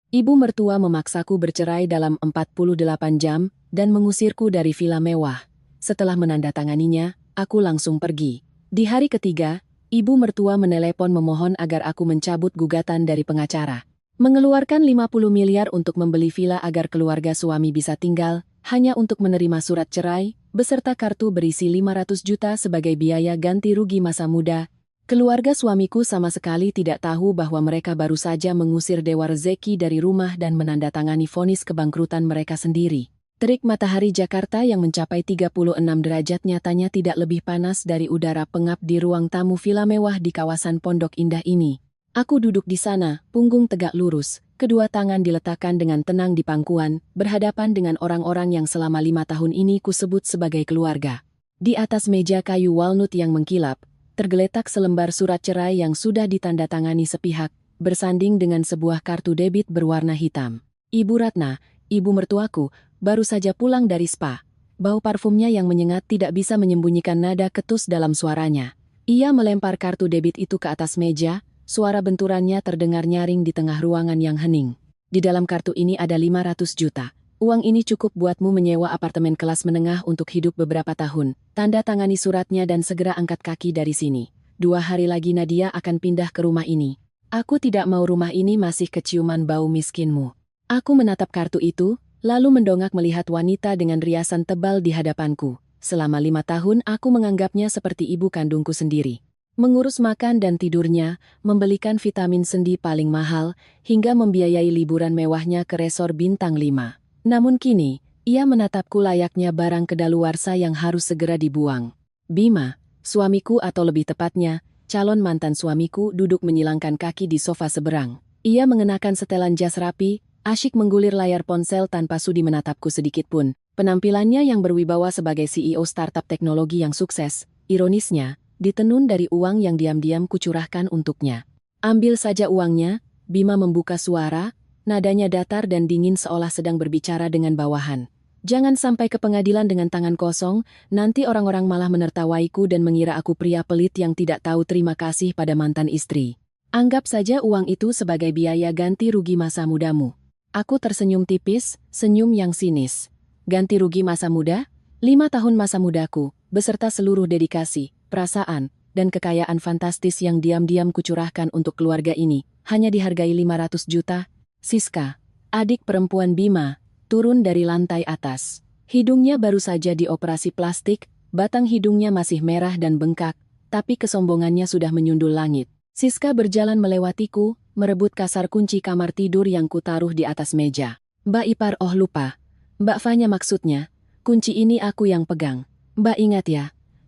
Ibu mertua memaksaku bercerai dalam 48 jam dan mengusirku dari villa mewah. Setelah menandatanganinya, aku langsung pergi. Di hari ketiga, ibu mertua menelepon memohon agar aku mencabut gugatan dari pengacara. Mengeluarkan 50 miliar untuk membeli villa agar keluarga suami bisa tinggal, hanya untuk menerima surat cerai, beserta kartu berisi 500 juta sebagai biaya ganti rugi masa muda. Keluarga suamiku sama sekali tidak tahu bahwa mereka baru saja mengusir Dewa Rezeki dari rumah dan menandatangani vonis kebangkrutan mereka sendiri. Terik matahari Jakarta yang mencapai 36 derajat nyatanya tidak lebih panas dari udara pengap di ruang tamu villa mewah di kawasan Pondok Indah ini. Aku duduk di sana, punggung tegak lurus, kedua tangan diletakkan dengan tenang di pangkuan, berhadapan dengan orang-orang yang selama 5 tahun ini kusebut sebagai keluarga. Di atas meja kayu walnut yang mengkilap, tergeletak selembar surat cerai yang sudah ditandatangani sepihak, bersanding dengan sebuah kartu debit berwarna hitam. Ibu Ratna, ibu mertuaku, baru saja pulang dari spa. Bau parfumnya yang menyengat tidak bisa menyembunyikan nada ketus dalam suaranya. Ia melempar kartu debit itu ke atas meja, suara benturannya terdengar nyaring di tengah ruangan yang hening. Di dalam kartu ini ada 500 juta. Uang ini cukup buatmu menyewa apartemen kelas menengah untuk hidup beberapa tahun. Tanda tangani suratnya dan segera angkat kaki dari sini. 2 hari lagi Nadia akan pindah ke rumah ini. Aku tidak mau rumah ini masih keciuman bau miskinmu. Aku menatap kartu itu, lalu mendongak melihat wanita dengan riasan tebal di hadapanku. Selama 5 tahun aku menganggapnya seperti ibu kandungku sendiri. Mengurus makan dan tidurnya, membelikan vitamin sendi paling mahal, hingga membiayai liburan mewahnya ke resor bintang 5. Namun kini, ia menatapku layaknya barang kedaluarsa yang harus segera dibuang. Bima, suamiku atau lebih tepatnya, calon mantan suamiku duduk menyilangkan kaki di sofa seberang. Ia mengenakan setelan jas rapi, asyik menggulir layar ponsel tanpa sudi menatapku sedikitpun. Penampilannya yang berwibawa sebagai CEO startup teknologi yang sukses, ironisnya, ditenun dari uang yang diam-diam kucurahkan untuknya. Ambil saja uangnya, Bima membuka suara, nadanya datar dan dingin seolah sedang berbicara dengan bawahan. Jangan sampai ke pengadilan dengan tangan kosong, nanti orang-orang malah menertawaiku dan mengira aku pria pelit yang tidak tahu terima kasih pada mantan istri. Anggap saja uang itu sebagai biaya ganti rugi masa mudamu. Aku tersenyum tipis, senyum yang sinis. Ganti rugi masa muda? 5 tahun masa mudaku, beserta seluruh dedikasi, perasaan, dan kekayaan fantastis yang diam-diam kucurahkan untuk keluarga ini, hanya dihargai 500 juta? Siska, adik perempuan Bima, turun dari lantai atas. Hidungnya baru saja dioperasi plastik, batang hidungnya masih merah dan bengkak, tapi kesombongannya sudah menyundul langit. Siska berjalan melewatiku, merebut kasar kunci kamar tidur yang kutaruh di atas meja. Mbak Ipar, oh lupa. Mbak Fanya maksudnya, kunci ini aku yang pegang. Mbak ingat ya,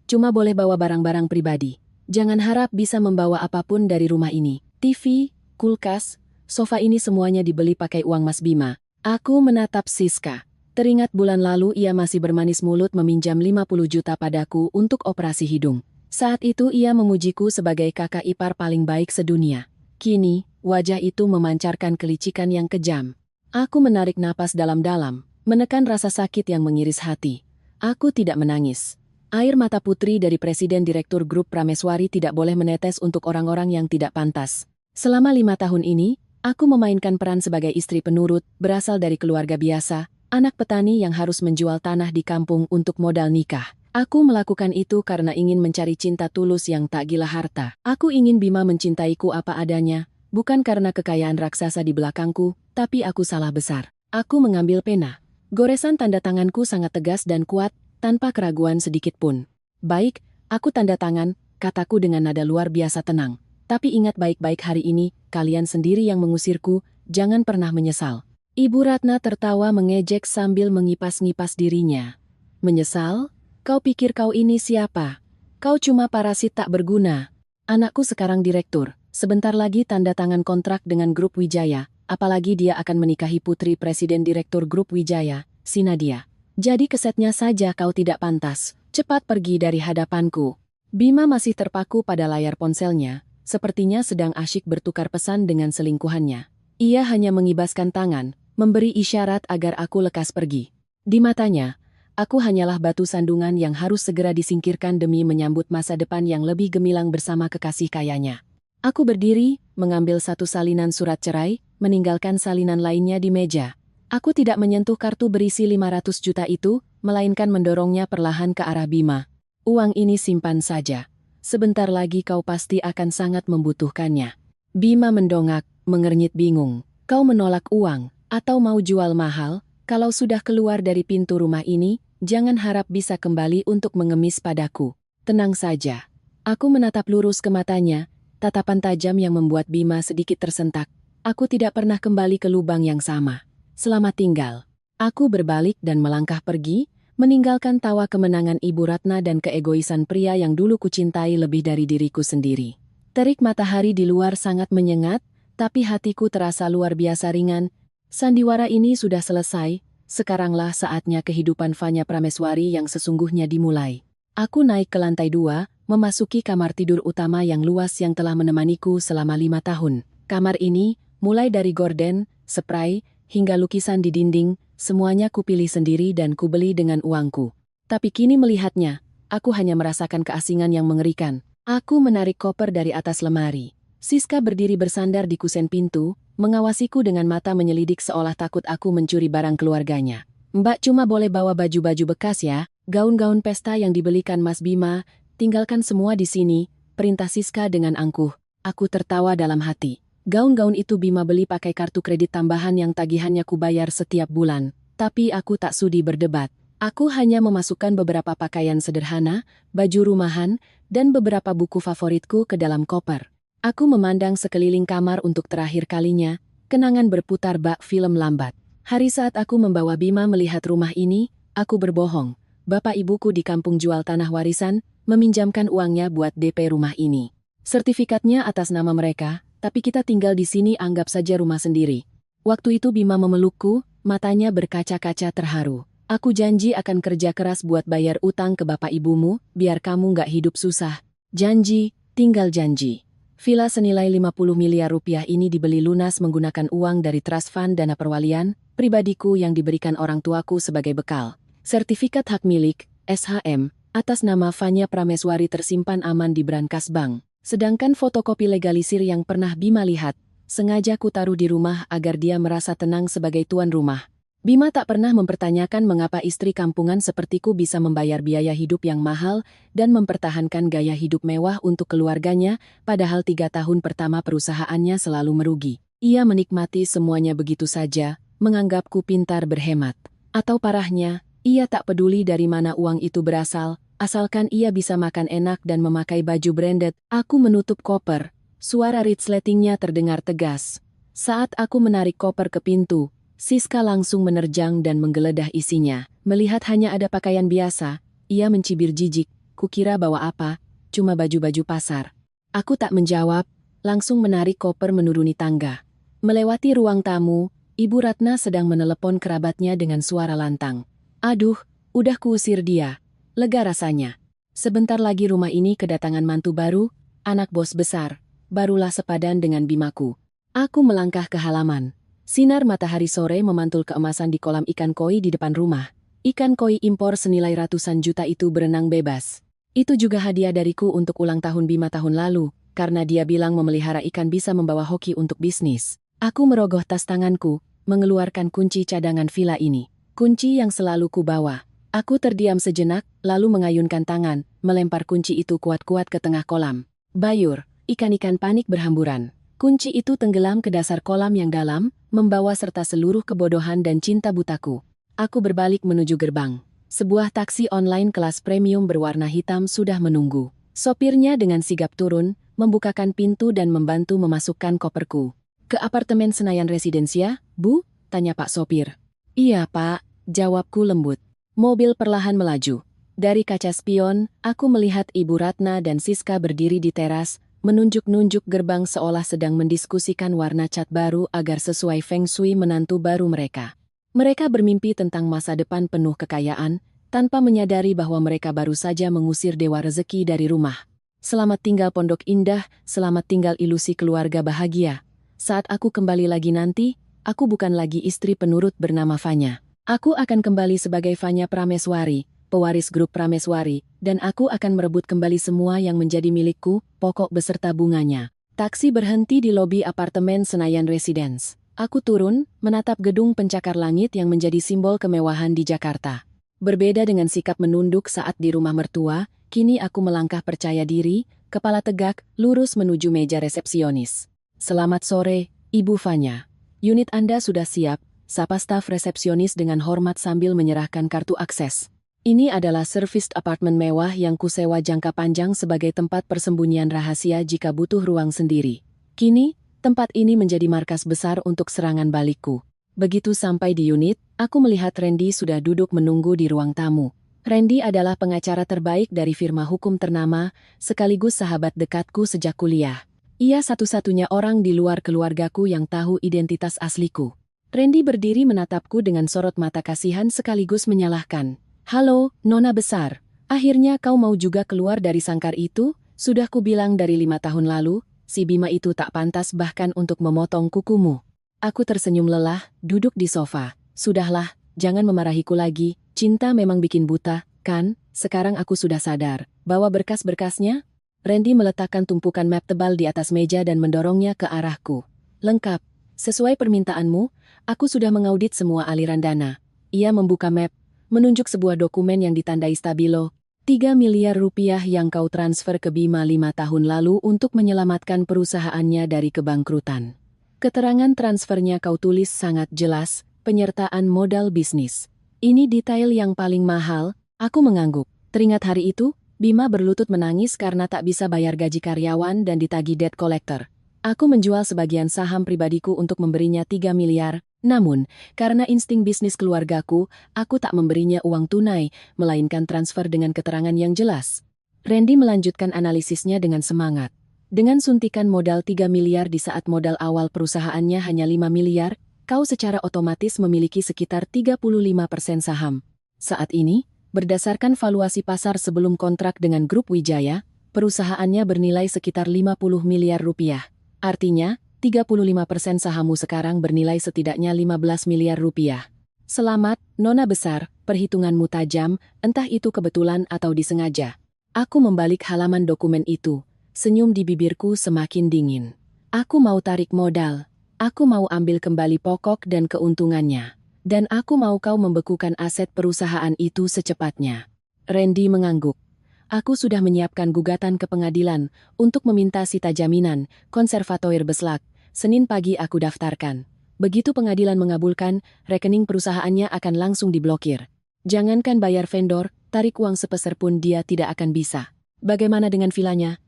cuma boleh bawa barang-barang pribadi. Jangan harap bisa membawa apapun dari rumah ini. TV, kulkas, sofa ini semuanya dibeli pakai uang Mas Bima. Aku menatap Siska. Teringat bulan lalu ia masih bermanis mulut meminjam 50 juta padaku untuk operasi hidung. Saat itu ia memujiku sebagai kakak ipar paling baik sedunia. Kini, wajah itu memancarkan kelicikan yang kejam. Aku menarik napas dalam-dalam, menekan rasa sakit yang mengiris hati. Aku tidak menangis. Air mata putri dari Presiden Direktur Grup Prameswari tidak boleh menetes untuk orang-orang yang tidak pantas. Selama 5 tahun ini, aku memainkan peran sebagai istri penurut, berasal dari keluarga biasa, anak petani yang harus menjual tanah di kampung untuk modal nikah. Aku melakukan itu karena ingin mencari cinta tulus yang tak gila harta. Aku ingin Bima mencintaiku apa adanya, bukan karena kekayaan raksasa di belakangku, tapi aku salah besar. Aku mengambil pena. Goresan tanda tanganku sangat tegas dan kuat, tanpa keraguan sedikit pun. Baik, aku tanda tangan, kataku dengan nada luar biasa tenang. Tapi ingat baik-baik hari ini, kalian sendiri yang mengusirku, jangan pernah menyesal. Ibu Ratna tertawa mengejek sambil mengipas-ngipas dirinya. Menyesal? Kau pikir kau ini siapa? Kau cuma parasit tak berguna. Anakku sekarang direktur, sebentar lagi tanda tangan kontrak dengan Grup Wijaya, apalagi dia akan menikahi putri Presiden Direktur Grup Wijaya, si Nadia. Jadi kesetnya saja kau tidak pantas, cepat pergi dari hadapanku. Bima masih terpaku pada layar ponselnya, sepertinya sedang asyik bertukar pesan dengan selingkuhannya. Ia hanya mengibaskan tangan, memberi isyarat agar aku lekas pergi. Di matanya, aku hanyalah batu sandungan yang harus segera disingkirkan demi menyambut masa depan yang lebih gemilang bersama kekasih kayanya. Aku berdiri, mengambil satu salinan surat cerai, meninggalkan salinan lainnya di meja. Aku tidak menyentuh kartu berisi 500 juta itu, melainkan mendorongnya perlahan ke arah Bima. Uang ini simpan saja. Sebentar lagi kau pasti akan sangat membutuhkannya. Bima mendongak, mengernyit bingung. Kau menolak uang, atau mau jual mahal? Kalau sudah keluar dari pintu rumah ini, jangan harap bisa kembali untuk mengemis padaku. Tenang saja. Aku menatap lurus ke matanya, tatapan tajam yang membuat Bima sedikit tersentak. Aku tidak pernah kembali ke lubang yang sama. Selamat tinggal. Aku berbalik dan melangkah pergi, meninggalkan tawa kemenangan Ibu Ratna dan keegoisan pria yang dulu kucintai lebih dari diriku sendiri. Terik matahari di luar sangat menyengat, tapi hatiku terasa luar biasa ringan. Sandiwara ini sudah selesai, sekaranglah saatnya kehidupan Fanya Prameswari yang sesungguhnya dimulai. Aku naik ke lantai 2, memasuki kamar tidur utama yang luas yang telah menemaniku selama 5 tahun. Kamar ini, mulai dari gorden, spray, hingga lukisan di dinding, semuanya kupilih sendiri dan kubeli dengan uangku. Tapi kini melihatnya, aku hanya merasakan keasingan yang mengerikan. Aku menarik koper dari atas lemari. Siska berdiri bersandar di kusen pintu, mengawasiku dengan mata menyelidik seolah takut aku mencuri barang keluarganya. Mbak cuma boleh bawa baju-baju bekas ya, gaun-gaun pesta yang dibelikan Mas Bima, tinggalkan semua di sini, perintah Siska dengan angkuh. Aku tertawa dalam hati. Gaun-gaun itu Bima beli pakai kartu kredit tambahan yang tagihannya kubayar setiap bulan. Tapi aku tak sudi berdebat. Aku hanya memasukkan beberapa pakaian sederhana, baju rumahan, dan beberapa buku favoritku ke dalam koper. Aku memandang sekeliling kamar untuk terakhir kalinya, kenangan berputar bak film lambat. Hari saat aku membawa Bima melihat rumah ini, aku berbohong. Bapak ibuku di kampung jual tanah warisan, meminjamkan uangnya buat DP rumah ini. Sertifikatnya atas nama mereka, tapi kita tinggal di sini anggap saja rumah sendiri. Waktu itu Bima memelukku, matanya berkaca-kaca terharu. Aku janji akan kerja keras buat bayar utang ke bapak ibumu, biar kamu nggak hidup susah. Janji, tinggal janji. Villa senilai 50 miliar rupiah ini dibeli lunas menggunakan uang dari trust fund dana perwalian, pribadiku yang diberikan orang tuaku sebagai bekal. Sertifikat hak milik, SHM, atas nama Fanya Prameswari tersimpan aman di brankas bank. Sedangkan fotokopi legalisir yang pernah Bima lihat, sengaja kutaruh di rumah agar dia merasa tenang sebagai tuan rumah. Bima tak pernah mempertanyakan mengapa istri kampungan sepertiku bisa membayar biaya hidup yang mahal dan mempertahankan gaya hidup mewah untuk keluarganya, padahal 3 tahun pertama perusahaannya selalu merugi. Ia menikmati semuanya begitu saja, menganggapku pintar berhemat. Atau parahnya, ia tak peduli dari mana uang itu berasal, asalkan ia bisa makan enak dan memakai baju branded. Aku menutup koper, suara resletingnya terdengar tegas. Saat aku menarik koper ke pintu, Siska langsung menerjang dan menggeledah isinya. Melihat hanya ada pakaian biasa, ia mencibir jijik. Kukira bawa apa, cuma baju-baju pasar. Aku tak menjawab, langsung menarik koper menuruni tangga. Melewati ruang tamu, Ibu Ratna sedang menelepon kerabatnya dengan suara lantang. Aduh, udah kuusir dia. Lega rasanya. Sebentar lagi rumah ini kedatangan mantu baru, anak bos besar. Barulah sepadan dengan Bimaku. Aku melangkah ke halaman. Sinar matahari sore memantul keemasan di kolam ikan koi di depan rumah. Ikan koi impor senilai ratusan juta itu berenang bebas. Itu juga hadiah dariku untuk ulang tahun Bima tahun lalu, karena dia bilang memelihara ikan bisa membawa hoki untuk bisnis. Aku merogoh tas tanganku, mengeluarkan kunci cadangan villa ini. Kunci yang selalu kubawa. Aku terdiam sejenak, lalu mengayunkan tangan, melempar kunci itu kuat-kuat ke tengah kolam. Bayur, ikan-ikan panik berhamburan. Kunci itu tenggelam ke dasar kolam yang dalam, membawa serta seluruh kebodohan dan cinta butaku. Aku berbalik menuju gerbang. Sebuah taksi online kelas premium berwarna hitam sudah menunggu. Sopirnya dengan sigap turun, membukakan pintu dan membantu memasukkan koperku. Ke apartemen Senayan Residensia, Bu? Tanya Pak sopir. Iya Pak, jawabku lembut. Mobil perlahan melaju. Dari kaca spion, aku melihat Ibu Ratna dan Siska berdiri di teras, menunjuk-nunjuk gerbang seolah sedang mendiskusikan warna cat baru agar sesuai feng shui menantu baru mereka. Mereka bermimpi tentang masa depan penuh kekayaan, tanpa menyadari bahwa mereka baru saja mengusir dewa rezeki dari rumah. Selamat tinggal pondok indah, selamat tinggal ilusi keluarga bahagia. Saat aku kembali lagi nanti, aku bukan lagi istri penurut bernama Fanya. Aku akan kembali sebagai Fanya Prameswari, pewaris grup Prameswari, dan aku akan merebut kembali semua yang menjadi milikku, pokok beserta bunganya. Taksi berhenti di lobi apartemen Senayan Residence. Aku turun, menatap gedung pencakar langit yang menjadi simbol kemewahan di Jakarta. Berbeda dengan sikap menunduk saat di rumah mertua, kini aku melangkah percaya diri, kepala tegak, lurus menuju meja resepsionis. Selamat sore, Ibu Fanya. Unit Anda sudah siap, sapa staf resepsionis dengan hormat sambil menyerahkan kartu akses. Ini adalah serviced apartemen mewah yang kusewa jangka panjang sebagai tempat persembunyian rahasia jika butuh ruang sendiri. Kini, tempat ini menjadi markas besar untuk serangan balikku. Begitu sampai di unit, aku melihat Randy sudah duduk menunggu di ruang tamu. Randy adalah pengacara terbaik dari firma hukum ternama, sekaligus sahabat dekatku sejak kuliah. Ia satu-satunya orang di luar keluargaku yang tahu identitas asliku. Randy berdiri menatapku dengan sorot mata kasihan sekaligus menyalahkan. Halo, Nona Besar. Akhirnya kau mau juga keluar dari sangkar itu? Sudah kubilang dari 5 tahun lalu, si Bima itu tak pantas bahkan untuk memotong kukumu. Aku tersenyum lelah, duduk di sofa. Sudahlah, jangan memarahiku lagi, cinta memang bikin buta, kan? Sekarang aku sudah sadar. Bawa berkas-berkasnya? Randy meletakkan tumpukan map tebal di atas meja dan mendorongnya ke arahku. Lengkap. Sesuai permintaanmu, aku sudah mengaudit semua aliran dana. Ia membuka map, menunjuk sebuah dokumen yang ditandai stabilo, 3 miliar rupiah yang kau transfer ke Bima 5 tahun lalu untuk menyelamatkan perusahaannya dari kebangkrutan. Keterangan transfernya kau tulis sangat jelas, penyertaan modal bisnis. Ini detail yang paling mahal, aku mengangguk. Teringat hari itu, Bima berlutut menangis karena tak bisa bayar gaji karyawan dan ditagih debt collector. Aku menjual sebagian saham pribadiku untuk memberinya 3 miliar, namun, karena insting bisnis keluargaku, aku tak memberinya uang tunai, melainkan transfer dengan keterangan yang jelas. Randy melanjutkan analisisnya dengan semangat. Dengan suntikan modal 3 miliar di saat modal awal perusahaannya hanya 5 miliar, kau secara otomatis memiliki sekitar 35% saham. Saat ini, berdasarkan valuasi pasar sebelum kontrak dengan Grup Wijaya, perusahaannya bernilai sekitar 50 miliar rupiah. Artinya, 35% sahammu sekarang bernilai setidaknya 15 miliar rupiah. Selamat, Nona Besar, perhitunganmu tajam, entah itu kebetulan atau disengaja. Aku membalik halaman dokumen itu, senyum di bibirku semakin dingin. Aku mau tarik modal, aku mau ambil kembali pokok dan keuntungannya. Dan aku mau kau membekukan aset perusahaan itu secepatnya. Randy mengangguk. Aku sudah menyiapkan gugatan ke pengadilan untuk meminta sita jaminan, konservatoir Beslak. Senin pagi aku daftarkan. Begitu pengadilan mengabulkan, rekening perusahaannya akan langsung diblokir. Jangankan bayar vendor, tarik uang sepeser pun dia tidak akan bisa. Bagaimana dengan vilanya?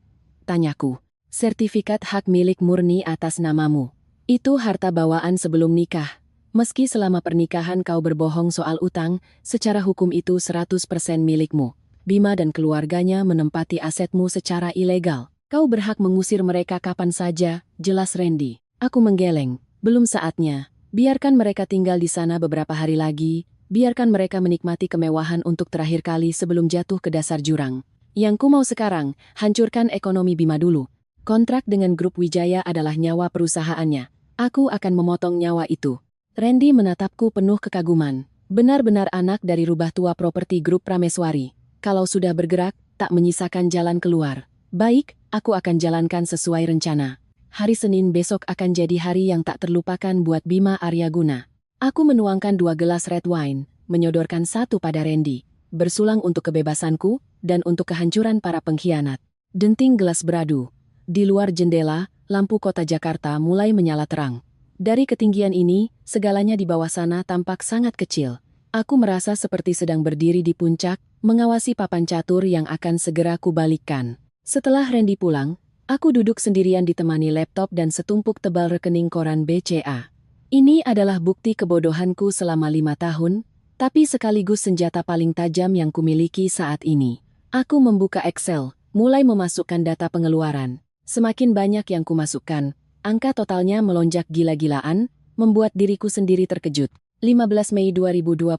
Tanyaku. Sertifikat hak milik murni atas namamu. Itu harta bawaan sebelum nikah. Meski selama pernikahan kau berbohong soal utang, secara hukum itu 100% milikmu. Bima dan keluarganya menempati asetmu secara ilegal. Kau berhak mengusir mereka kapan saja, jelas Randy. Aku menggeleng. Belum saatnya. Biarkan mereka tinggal di sana beberapa hari lagi. Biarkan mereka menikmati kemewahan untuk terakhir kali sebelum jatuh ke dasar jurang. Yang ku mau sekarang, hancurkan ekonomi Bima dulu. Kontrak dengan Grup Wijaya adalah nyawa perusahaannya. Aku akan memotong nyawa itu. Randy menatapku penuh kekaguman. Benar-benar anak dari rubah tua properti Grup Prameswari. Kalau sudah bergerak, tak menyisakan jalan keluar. Baik, aku akan jalankan sesuai rencana. Hari Senin besok akan jadi hari yang tak terlupakan buat Bima Aryaguna. Aku menuangkan 2 gelas red wine, menyodorkan satu pada Randy. Bersulang untuk kebebasanku, dan untuk kehancuran para pengkhianat. Denting gelas beradu. Di luar jendela, lampu kota Jakarta mulai menyala terang. Dari ketinggian ini, segalanya di bawah sana tampak sangat kecil. Aku merasa seperti sedang berdiri di puncak, mengawasi papan catur yang akan segera kubalikkan. Setelah Randy pulang, aku duduk sendirian ditemani laptop dan setumpuk tebal rekening koran BCA. Ini adalah bukti kebodohanku selama 5 tahun, tapi sekaligus senjata paling tajam yang kumiliki saat ini. Aku membuka Excel, mulai memasukkan data pengeluaran. Semakin banyak yang kumasukkan, angka totalnya melonjak gila-gilaan, membuat diriku sendiri terkejut. 15 Mei 2021,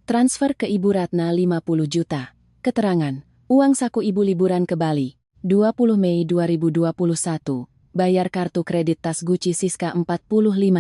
transfer ke Ibu Ratna 50 juta. Keterangan, uang saku ibu liburan ke Bali. 20 Mei 2021, bayar kartu kredit tas Gucci Siska 45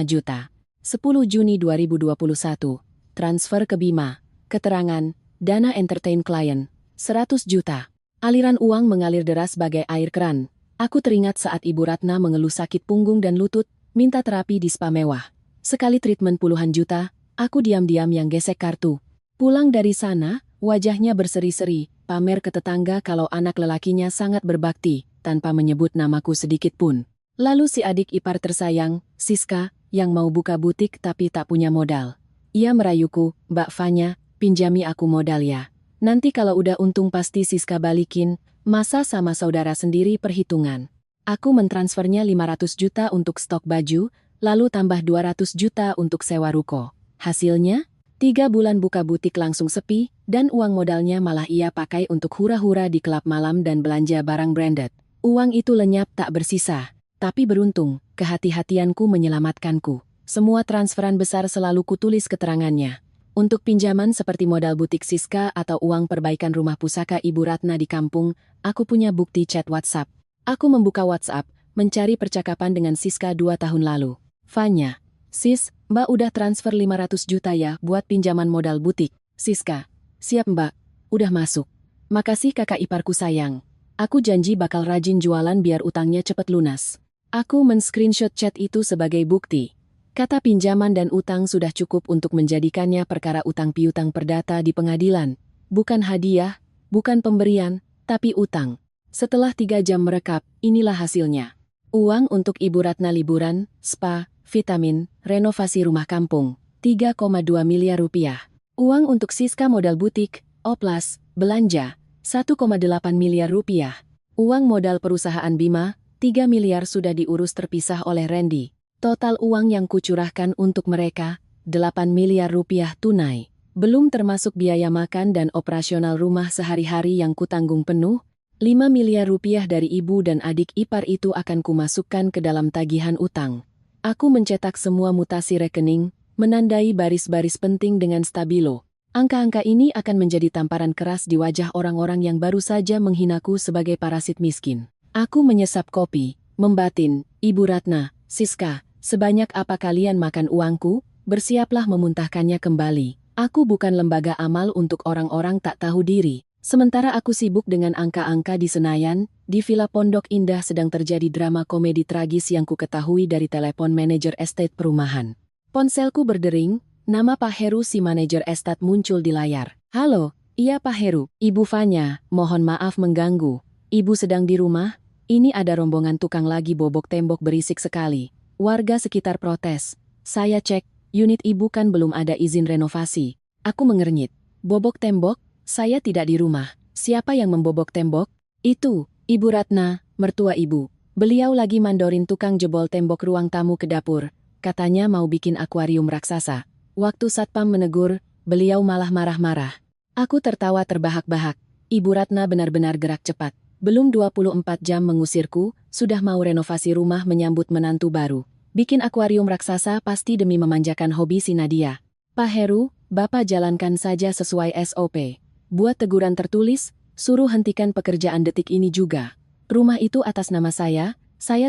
juta. 10 Juni 2021, transfer ke Bima. Keterangan, dana entertain klien, 100 juta. Aliran uang mengalir deras bagai air keran. Aku teringat saat Ibu Ratna mengeluh sakit punggung dan lutut, minta terapi di spa mewah. Sekali treatment puluhan juta, aku diam-diam yang gesek kartu. Pulang dari sana, wajahnya berseri-seri, pamer ke tetangga kalau anak lelakinya sangat berbakti, tanpa menyebut namaku sedikit pun. Lalu si adik ipar tersayang, Siska, yang mau buka butik tapi tak punya modal. Ia merayuku, "Mbak Fanya, pinjami aku modal ya. Nanti kalau udah untung pasti Siska balikin, masa sama saudara sendiri perhitungan." Aku mentransfernya 500 juta untuk stok baju, lalu tambah 200 juta untuk sewa ruko. Hasilnya, 3 bulan buka butik langsung sepi, dan uang modalnya malah ia pakai untuk hura-hura di klub malam dan belanja barang branded. Uang itu lenyap tak bersisa. Tapi beruntung, kehati-hatianku menyelamatkanku. Semua transferan besar selalu kutulis keterangannya. Untuk pinjaman seperti modal butik Siska atau uang perbaikan rumah pusaka Ibu Ratna di kampung, aku punya bukti chat WhatsApp. Aku membuka WhatsApp, mencari percakapan dengan Siska 2 tahun lalu. "Fanya, sis, Mbak udah transfer 500 juta ya buat pinjaman modal butik." "Siska, siap Mbak, udah masuk. Makasih kakak iparku sayang. Aku janji bakal rajin jualan biar utangnya cepet lunas." Aku men-screenshot chat itu sebagai bukti. Kata pinjaman dan utang sudah cukup untuk menjadikannya perkara utang piutang perdata di pengadilan. Bukan hadiah, bukan pemberian, tapi utang. Setelah 3 jam merekap, inilah hasilnya. Uang untuk Ibu Ratna liburan, spa, vitamin, renovasi rumah kampung, 3,2 miliar rupiah. Uang untuk Siska modal butik, oplas, belanja, 1,8 miliar rupiah. Uang modal perusahaan Bima, 3 miliar sudah diurus terpisah oleh Randy. Total uang yang kucurahkan untuk mereka, 8 miliar rupiah tunai. Belum termasuk biaya makan dan operasional rumah sehari-hari yang kutanggung penuh, 5 miliar rupiah dari ibu dan adik ipar itu akan kumasukkan ke dalam tagihan utang. Aku mencetak semua mutasi rekening, menandai baris-baris penting dengan stabilo. Angka-angka ini akan menjadi tamparan keras di wajah orang-orang yang baru saja menghinaku sebagai parasit miskin. Aku menyesap kopi, membatin, "Ibu Ratna, Siska, sebanyak apa kalian makan uangku? Bersiaplah memuntahkannya kembali. Aku bukan lembaga amal untuk orang-orang tak tahu diri." Sementara aku sibuk dengan angka-angka di Senayan, di Villa Pondok Indah sedang terjadi drama komedi tragis yang ku ketahui dari telepon manajer estate perumahan. Ponselku berdering, nama Pak Heru si manajer estate muncul di layar. "Halo, iya Pak Heru, Ibu Fanya, mohon maaf mengganggu. Ibu sedang di rumah? Ini ada rombongan tukang lagi bobok tembok berisik sekali. Warga sekitar protes. Saya cek, unit Ibu kan belum ada izin renovasi." Aku mengernyit. "Bobok tembok? Saya tidak di rumah. Siapa yang membobok tembok?" "Itu, Ibu Ratna, mertua Ibu. Beliau lagi mandorin tukang jebol tembok ruang tamu ke dapur. Katanya mau bikin akuarium raksasa." Waktu Satpam menegur, beliau malah marah-marah. Aku tertawa terbahak-bahak. Ibu Ratna benar-benar gerak cepat. Belum 24 jam mengusirku, sudah mau renovasi rumah menyambut menantu baru. Bikin akuarium raksasa pasti demi memanjakan hobi si Nadia. "Pak Heru, Bapak jalankan saja sesuai SOP. Buat teguran tertulis, suruh hentikan pekerjaan detik ini juga. Rumah itu atas nama saya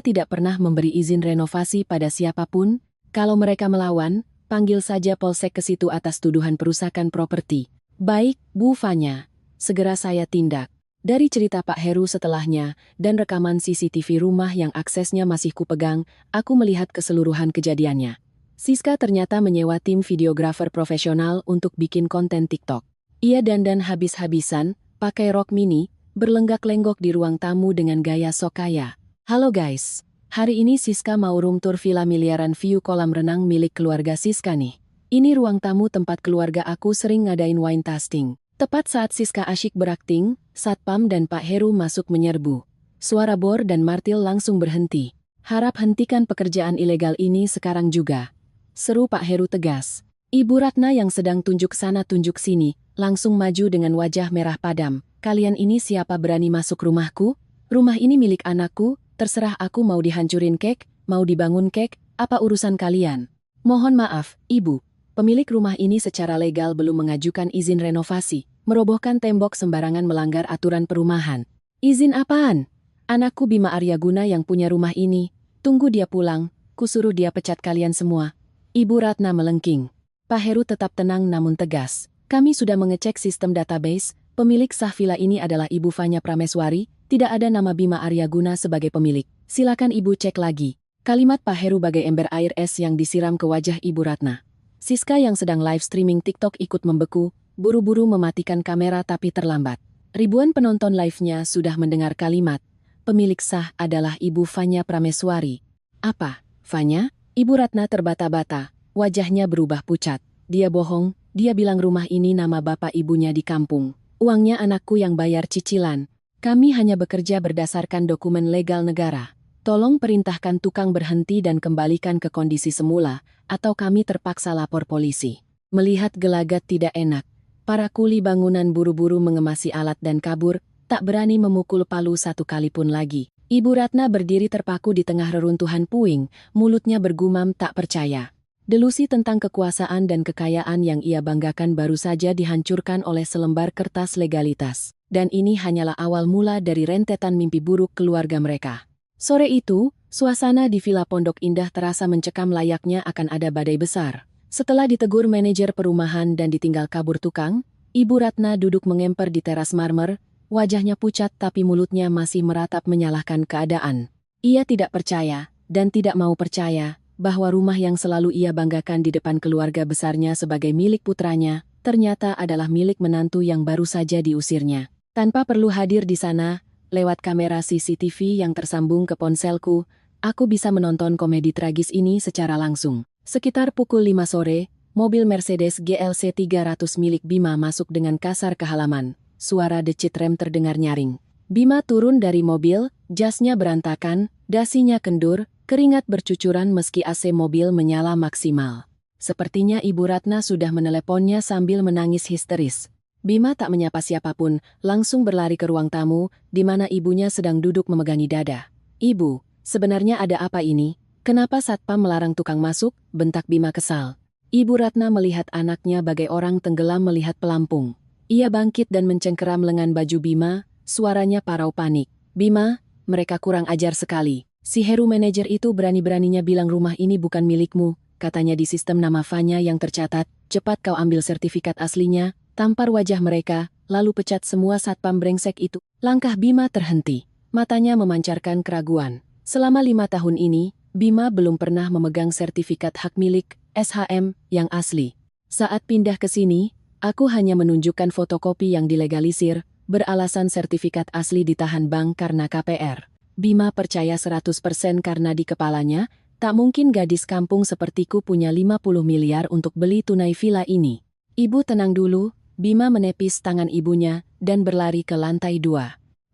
tidak pernah memberi izin renovasi pada siapapun. Kalau mereka melawan, panggil saja polsek ke situ atas tuduhan perusakan properti." "Baik, Bu Fanya. Segera saya tindak." Dari cerita Pak Heru setelahnya, dan rekaman CCTV rumah yang aksesnya masih kupegang, aku melihat keseluruhan kejadiannya. Siska ternyata menyewa tim videografer profesional untuk bikin konten TikTok. Ia dandan habis-habisan, pakai rok mini, berlenggak-lenggok di ruang tamu dengan gaya sok kaya. "Halo guys, hari ini Siska mau room tour villa miliaran view kolam renang milik keluarga Siska nih. Ini ruang tamu tempat keluarga aku sering ngadain wine tasting." Tepat saat Siska asyik berakting, Satpam dan Pak Heru masuk menyerbu. Suara bor dan martil langsung berhenti. "Harap hentikan pekerjaan ilegal ini sekarang juga," seru Pak Heru tegas. Ibu Ratna yang sedang tunjuk sana tunjuk sini, langsung maju dengan wajah merah padam. "Kalian ini siapa berani masuk rumahku? Rumah ini milik anakku, terserah aku mau dihancurin kek, mau dibangun kek, apa urusan kalian?" "Mohon maaf, Ibu. Pemilik rumah ini secara legal belum mengajukan izin renovasi, merobohkan tembok sembarangan melanggar aturan perumahan." "Izin apaan? Anakku Bima Aryaguna yang punya rumah ini. Tunggu dia pulang, kusuruh dia pecat kalian semua." Ibu Ratna melengking. Pak Heru tetap tenang namun tegas. "Kami sudah mengecek sistem database, pemilik sah villa ini adalah Ibu Fanya Prameswari, tidak ada nama Bima Aryaguna sebagai pemilik. Silakan Ibu cek lagi. Kalimat Pak Heru bagai ember air es yang disiram ke wajah Ibu Ratna. Siska yang sedang live streaming TikTok ikut membeku, buru-buru mematikan kamera tapi terlambat. Ribuan penonton live-nya sudah mendengar kalimat, pemilik sah adalah Ibu Fanya Prameswari. Apa, Fanya? Ibu Ratna terbata-bata, wajahnya berubah pucat. Dia bohong, dia bilang rumah ini nama bapak ibunya di kampung. Uangnya anakku yang bayar cicilan. Kami hanya bekerja berdasarkan dokumen legal negara. Tolong perintahkan tukang berhenti dan kembalikan ke kondisi semula, atau kami terpaksa lapor polisi. Melihat gelagat tidak enak, para kuli bangunan buru-buru mengemasi alat dan kabur, tak berani memukul palu satu kali pun lagi. Ibu Ratna berdiri terpaku di tengah reruntuhan puing, mulutnya bergumam tak percaya. Delusi tentang kekuasaan dan kekayaan yang ia banggakan baru saja dihancurkan oleh selembar kertas legalitas. Dan ini hanyalah awal mula dari rentetan mimpi buruk keluarga mereka. Sore itu, suasana di Villa Pondok Indah terasa mencekam layaknya akan ada badai besar. Setelah ditegur manajer perumahan dan ditinggal kabur tukang, Ibu Ratna duduk mengemper di teras marmer, wajahnya pucat tapi mulutnya masih meratap menyalahkan keadaan. Ia tidak percaya, dan tidak mau percaya, bahwa rumah yang selalu ia banggakan di depan keluarga besarnya sebagai milik putranya, ternyata adalah milik menantu yang baru saja diusirnya. Tanpa perlu hadir di sana, lewat kamera CCTV yang tersambung ke ponselku, aku bisa menonton komedi tragis ini secara langsung. Sekitar pukul 5 sore, mobil Mercedes GLC 300 milik Bima masuk dengan kasar ke halaman. Suara decit rem terdengar nyaring. Bima turun dari mobil, jasnya berantakan, dasinya kendur, keringat bercucuran meski AC mobil menyala maksimal. Sepertinya Ibu Ratna sudah meneleponnya sambil menangis histeris. Bima tak menyapa siapapun, langsung berlari ke ruang tamu, di mana ibunya sedang duduk memegangi dada. Ibu, sebenarnya ada apa ini? Kenapa Satpam melarang tukang masuk? Bentak Bima kesal. Ibu Ratna melihat anaknya bagai orang tenggelam melihat pelampung. Ia bangkit dan mencengkeram lengan baju Bima, suaranya parau panik. Bima, mereka kurang ajar sekali. Si Heru manajer itu berani-beraninya bilang rumah ini bukan milikmu, katanya di sistem nama Fanya yang tercatat, cepat kau ambil sertifikat aslinya. Tampar wajah mereka, lalu pecat semua satpam brengsek itu. Langkah Bima terhenti. Matanya memancarkan keraguan. Selama 5 tahun ini, Bima belum pernah memegang sertifikat hak milik, SHM, yang asli. Saat pindah ke sini, aku hanya menunjukkan fotokopi yang dilegalisir, beralasan sertifikat asli ditahan bank karena KPR. Bima percaya 100% karena di kepalanya, tak mungkin gadis kampung sepertiku punya 50 miliar untuk beli tunai villa ini. Ibu tenang dulu. Bima menepis tangan ibunya dan berlari ke lantai 2.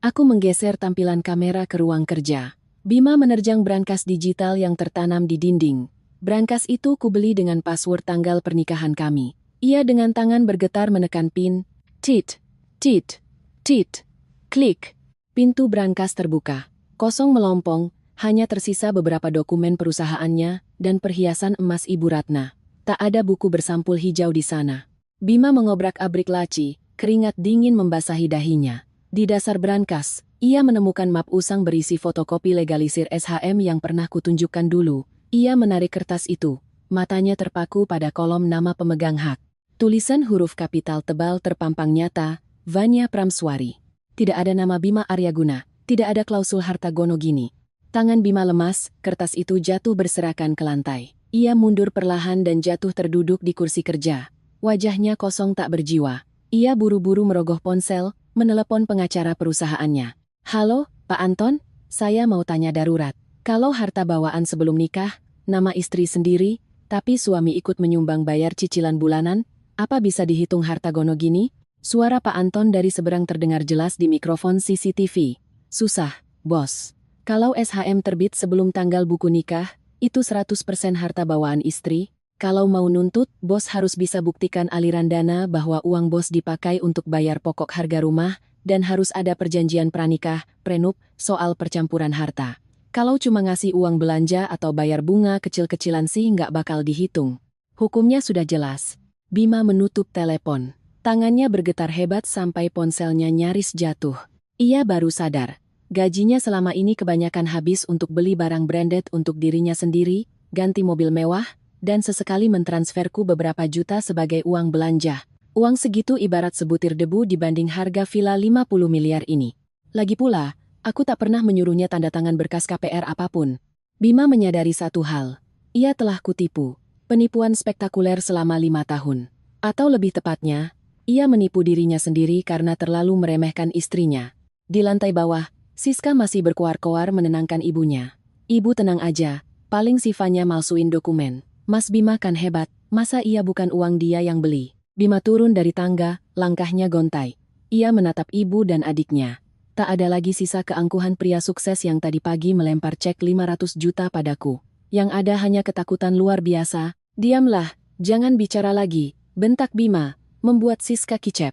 Aku menggeser tampilan kamera ke ruang kerja. Bima menerjang brankas digital yang tertanam di dinding. Brankas itu kubeli dengan password tanggal pernikahan kami. Ia dengan tangan bergetar menekan pin. Tit, tit, tit, klik. Pintu brankas terbuka. Kosong melompong, hanya tersisa beberapa dokumen perusahaannya dan perhiasan emas Ibu Ratna. Tak ada buku bersampul hijau di sana. Bima mengobrak-abrik laci, keringat dingin membasahi dahinya. Di dasar brankas, ia menemukan map usang berisi fotokopi legalisir SHM yang pernah kutunjukkan dulu. Ia menarik kertas itu, matanya terpaku pada kolom nama pemegang hak. Tulisan huruf kapital tebal terpampang nyata, Fanya Prameswari. Tidak ada nama Bima Aryaguna, tidak ada klausul harta gono gini. Tangan Bima lemas, kertas itu jatuh berserakan ke lantai. Ia mundur perlahan dan jatuh terduduk di kursi kerja. Wajahnya kosong tak berjiwa. Ia buru-buru merogoh ponsel, menelepon pengacara perusahaannya. Halo, Pak Anton, saya mau tanya darurat. Kalau harta bawaan sebelum nikah, nama istri sendiri, tapi suami ikut menyumbang bayar cicilan bulanan, apa bisa dihitung harta gono gini? Suara Pak Anton dari seberang terdengar jelas di mikrofon CCTV. Susah, bos. Kalau SHM terbit sebelum tanggal buku nikah, itu 100% harta bawaan istri. Kalau mau nuntut, bos harus bisa buktikan aliran dana bahwa uang bos dipakai untuk bayar pokok harga rumah, dan harus ada perjanjian pranikah, prenup, soal percampuran harta. Kalau cuma ngasih uang belanja atau bayar bunga kecil-kecilan sih nggak bakal dihitung. Hukumnya sudah jelas. Bima menutup telepon. Tangannya bergetar hebat sampai ponselnya nyaris jatuh. Ia baru sadar. Gajinya selama ini kebanyakan habis untuk beli barang branded untuk dirinya sendiri, ganti mobil mewah, dan sesekali mentransferku beberapa juta sebagai uang belanja. Uang segitu ibarat sebutir debu dibanding harga villa 50 miliar ini. Lagi pula, aku tak pernah menyuruhnya tanda tangan berkas KPR apapun. Bima menyadari satu hal. Ia telah kutipu. Penipuan spektakuler selama 5 tahun. Atau lebih tepatnya, ia menipu dirinya sendiri karena terlalu meremehkan istrinya. Di lantai bawah, Siska masih berkoar-koar menenangkan ibunya. Ibu tenang aja, paling Sivanya malsuin dokumen. Mas Bima kan hebat, masa ia bukan uang dia yang beli. Bima turun dari tangga, langkahnya gontai. Ia menatap ibu dan adiknya. Tak ada lagi sisa keangkuhan pria sukses yang tadi pagi melempar cek 500 juta padaku. Yang ada hanya ketakutan luar biasa. Diamlah, jangan bicara lagi, bentak Bima, membuat Siska kicep.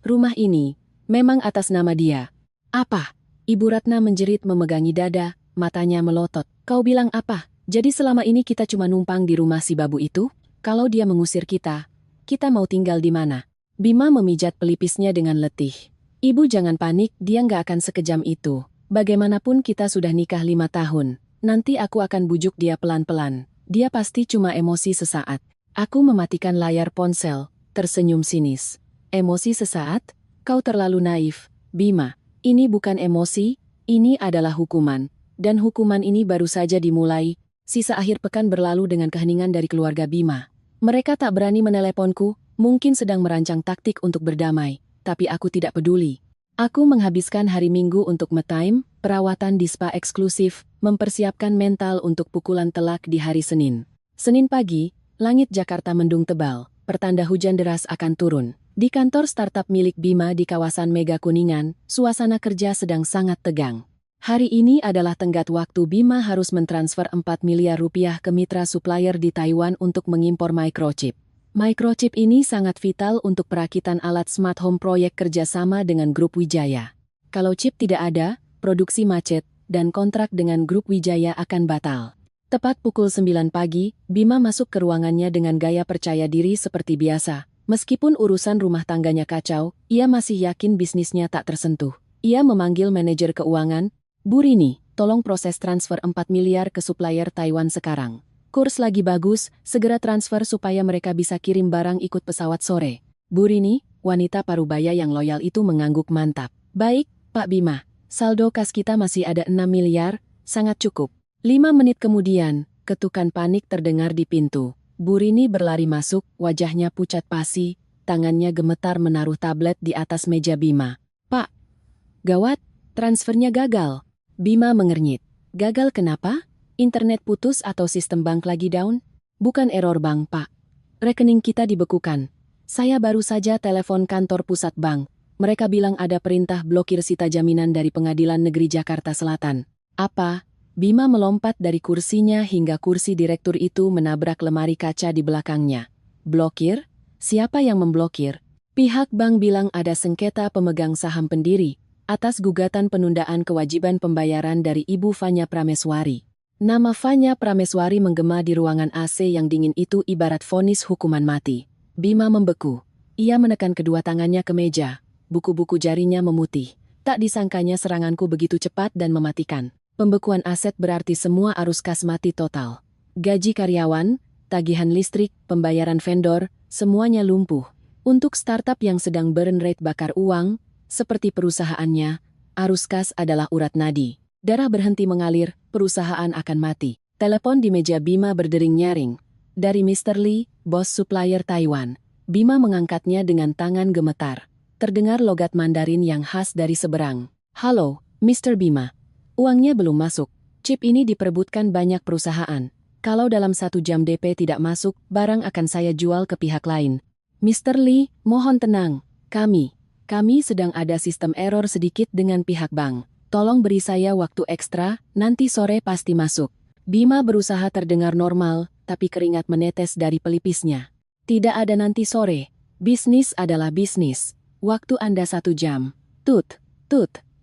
Rumah ini, memang atas nama dia. Apa? Ibu Ratna menjerit memegangi dada, matanya melotot. Kau bilang apa? Jadi selama ini kita cuma numpang di rumah si babu itu? Kalau dia mengusir kita mau tinggal di mana? Bima memijat pelipisnya dengan letih. Ibu jangan panik, dia nggak akan sekejam itu. Bagaimanapun kita sudah nikah 5 tahun. Nanti aku akan bujuk dia pelan-pelan. Dia pasti cuma emosi sesaat. Aku mematikan layar ponsel, tersenyum sinis. Emosi sesaat? Kau terlalu naif, Bima. Ini bukan emosi, ini adalah hukuman. Dan hukuman ini baru saja dimulai. Sisa akhir pekan berlalu dengan keheningan dari keluarga Bima. Mereka tak berani meneleponku, mungkin sedang merancang taktik untuk berdamai. Tapi aku tidak peduli. Aku menghabiskan hari Minggu untuk me time, perawatan di spa eksklusif, mempersiapkan mental untuk pukulan telak di hari Senin. Senin pagi, langit Jakarta mendung tebal, pertanda hujan deras akan turun. Di kantor startup milik Bima di kawasan Mega Kuningan, suasana kerja sedang sangat tegang. Hari ini adalah tenggat waktu Bima harus mentransfer 4 miliar rupiah ke mitra supplier di Taiwan untuk mengimpor microchip. Microchip ini sangat vital untuk perakitan alat smart home proyek kerjasama dengan Grup Wijaya. Kalau chip tidak ada, produksi macet, dan kontrak dengan Grup Wijaya akan batal. Tepat pukul 9 pagi, Bima masuk ke ruangannya dengan gaya percaya diri seperti biasa. Meskipun urusan rumah tangganya kacau, ia masih yakin bisnisnya tak tersentuh. Ia memanggil manajer keuangan, Bu Rini, tolong proses transfer 4 miliar ke supplier Taiwan sekarang. Kurs lagi bagus, segera transfer supaya mereka bisa kirim barang ikut pesawat sore. Bu Rini, wanita parubaya yang loyal itu mengangguk mantap. Baik, Pak Bima, saldo kas kita masih ada 6 miliar, sangat cukup. 5 menit kemudian, ketukan panik terdengar di pintu. Bu Rini berlari masuk, wajahnya pucat pasi, tangannya gemetar menaruh tablet di atas meja Bima. Pak, gawat, transfernya gagal. Bima mengernyit. Gagal kenapa? Internet putus atau sistem bank lagi down? Bukan error bank, Pak. Rekening kita dibekukan. Saya baru saja telepon kantor pusat bank. Mereka bilang ada perintah blokir sita jaminan dari Pengadilan Negeri Jakarta Selatan. Apa? Bima melompat dari kursinya hingga kursi direktur itu menabrak lemari kaca di belakangnya. Blokir? Siapa yang memblokir? Pihak bank bilang ada sengketa pemegang saham pendiri atas gugatan penundaan kewajiban pembayaran dari Ibu Fanya Prameswari. Nama Fanya Prameswari menggema di ruangan AC yang dingin itu ibarat vonis hukuman mati. Bima membeku. Ia menekan kedua tangannya ke meja. Buku-buku jarinya memutih. Tak disangkanya seranganku begitu cepat dan mematikan. Pembekuan aset berarti semua arus kas mati total. Gaji karyawan, tagihan listrik, pembayaran vendor, semuanya lumpuh. Untuk startup yang sedang burn rate bakar uang, seperti perusahaannya, arus kas adalah urat nadi. Darah berhenti mengalir, perusahaan akan mati. Telepon di meja Bima berdering nyaring. Dari Mr. Lee, bos supplier Taiwan. Bima mengangkatnya dengan tangan gemetar. Terdengar logat Mandarin yang khas dari seberang. Halo, Mr. Bima. Uangnya belum masuk. Chip ini diperebutkan banyak perusahaan. Kalau dalam 1 jam DP tidak masuk, barang akan saya jual ke pihak lain. Mr. Lee, mohon tenang. Kami sedang ada sistem error sedikit dengan pihak bank. Tolong beri saya waktu ekstra, nanti sore pasti masuk. Bima berusaha terdengar normal, tapi keringat menetes dari pelipisnya. Tidak ada nanti sore. Bisnis adalah bisnis. Waktu Anda 1 jam. Tut.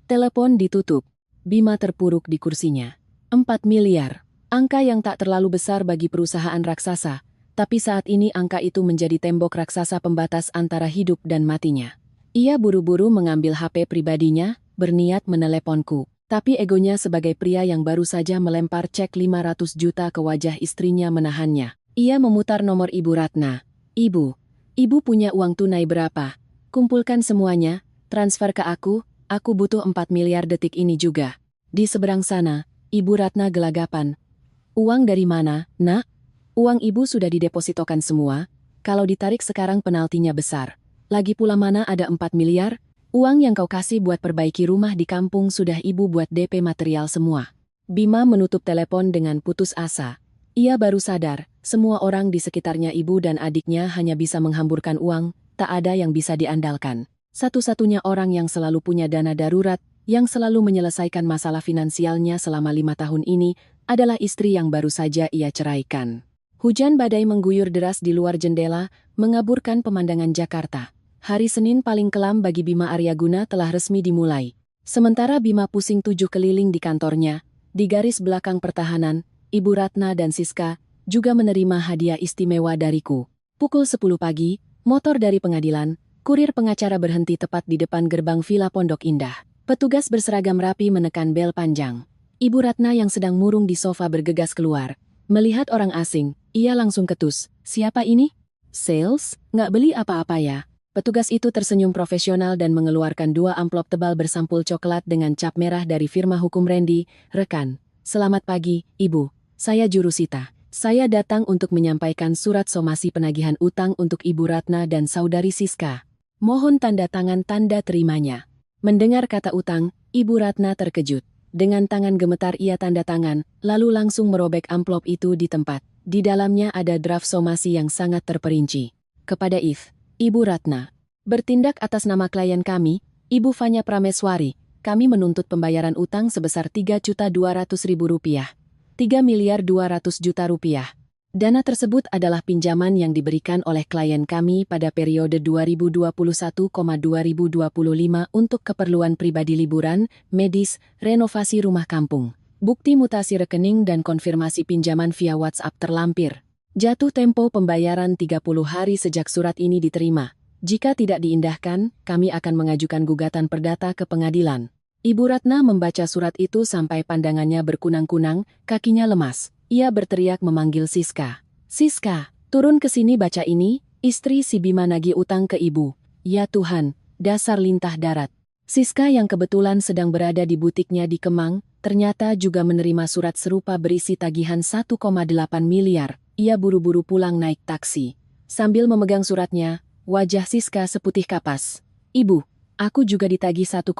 Telepon ditutup. Bima terpuruk di kursinya. 4 miliar. Angka yang tak terlalu besar bagi perusahaan raksasa, tapi saat ini angka itu menjadi tembok raksasa pembatas antara hidup dan matinya. Ia buru-buru mengambil HP pribadinya, berniat meneleponku. Tapi egonya sebagai pria yang baru saja melempar cek 500 juta ke wajah istrinya menahannya. Ia memutar nomor Ibu Ratna. Ibu punya uang tunai berapa? Kumpulkan semuanya, transfer ke aku butuh 4 miliar detik ini juga. Di seberang sana, Ibu Ratna gelagapan. Uang dari mana, nak? Uang ibu sudah didepositokan semua. Kalau ditarik sekarang penaltinya besar. Lagi pula mana ada 4 miliar? Uang yang kau kasih buat perbaiki rumah di kampung sudah ibu buat DP material semua. Bima menutup telepon dengan putus asa. Ia baru sadar, semua orang di sekitarnya ibu dan adiknya hanya bisa menghamburkan uang, tak ada yang bisa diandalkan. Satu-satunya orang yang selalu punya dana darurat, yang selalu menyelesaikan masalah finansialnya selama 5 tahun ini, adalah istri yang baru saja ia ceraikan. Hujan badai mengguyur deras di luar jendela, mengaburkan pemandangan Jakarta. Hari Senin paling kelam bagi Bima Aryaguna telah resmi dimulai. Sementara Bima pusing 7 keliling di kantornya, di garis belakang pertahanan, Ibu Ratna dan Siska juga menerima hadiah istimewa dariku. Pukul 10 pagi, motor dari pengadilan, kurir pengacara berhenti tepat di depan gerbang Villa Pondok Indah. Petugas berseragam rapi menekan bel panjang. Ibu Ratna yang sedang murung di sofa bergegas keluar. Melihat orang asing, ia langsung ketus. Siapa ini? Sales? Nggak beli apa-apa ya? Petugas itu tersenyum profesional dan mengeluarkan 2 amplop tebal bersampul coklat dengan cap merah dari firma hukum Randy. Rekan, selamat pagi, Ibu. Saya Jurusita. Saya datang untuk menyampaikan surat somasi penagihan utang untuk Ibu Ratna dan Saudari Siska. Mohon tanda tangan tanda terimanya. Mendengar kata utang, Ibu Ratna terkejut. Dengan tangan gemetar ia tanda tangan, lalu langsung merobek amplop itu di tempat. Di dalamnya ada draft somasi yang sangat terperinci. Kepada Ibu Ratna. Bertindak atas nama klien kami, Ibu Fanya Prameswari, kami menuntut pembayaran utang sebesar Rp3.200.000. 3.200.000.000 rupiah. Dana tersebut adalah pinjaman yang diberikan oleh klien kami pada periode 2021-2025 untuk keperluan pribadi liburan, medis, renovasi rumah kampung. Bukti mutasi rekening dan konfirmasi pinjaman via WhatsApp terlampir. Jatuh tempo pembayaran 30 hari sejak surat ini diterima. Jika tidak diindahkan, kami akan mengajukan gugatan perdata ke pengadilan. Ibu Ratna membaca surat itu sampai pandangannya berkunang-kunang, kakinya lemas. Ia berteriak memanggil Siska. Siska, turun ke sini baca ini, istri si Bima nagih utang ke ibu. Ya Tuhan, dasar lintah darat. Siska yang kebetulan sedang berada di butiknya di Kemang, ternyata juga menerima surat serupa berisi tagihan 1,8 miliar. Ia buru-buru pulang naik taksi. Sambil memegang suratnya, wajah Siska seputih kapas. Ibu, aku juga ditagih 1,8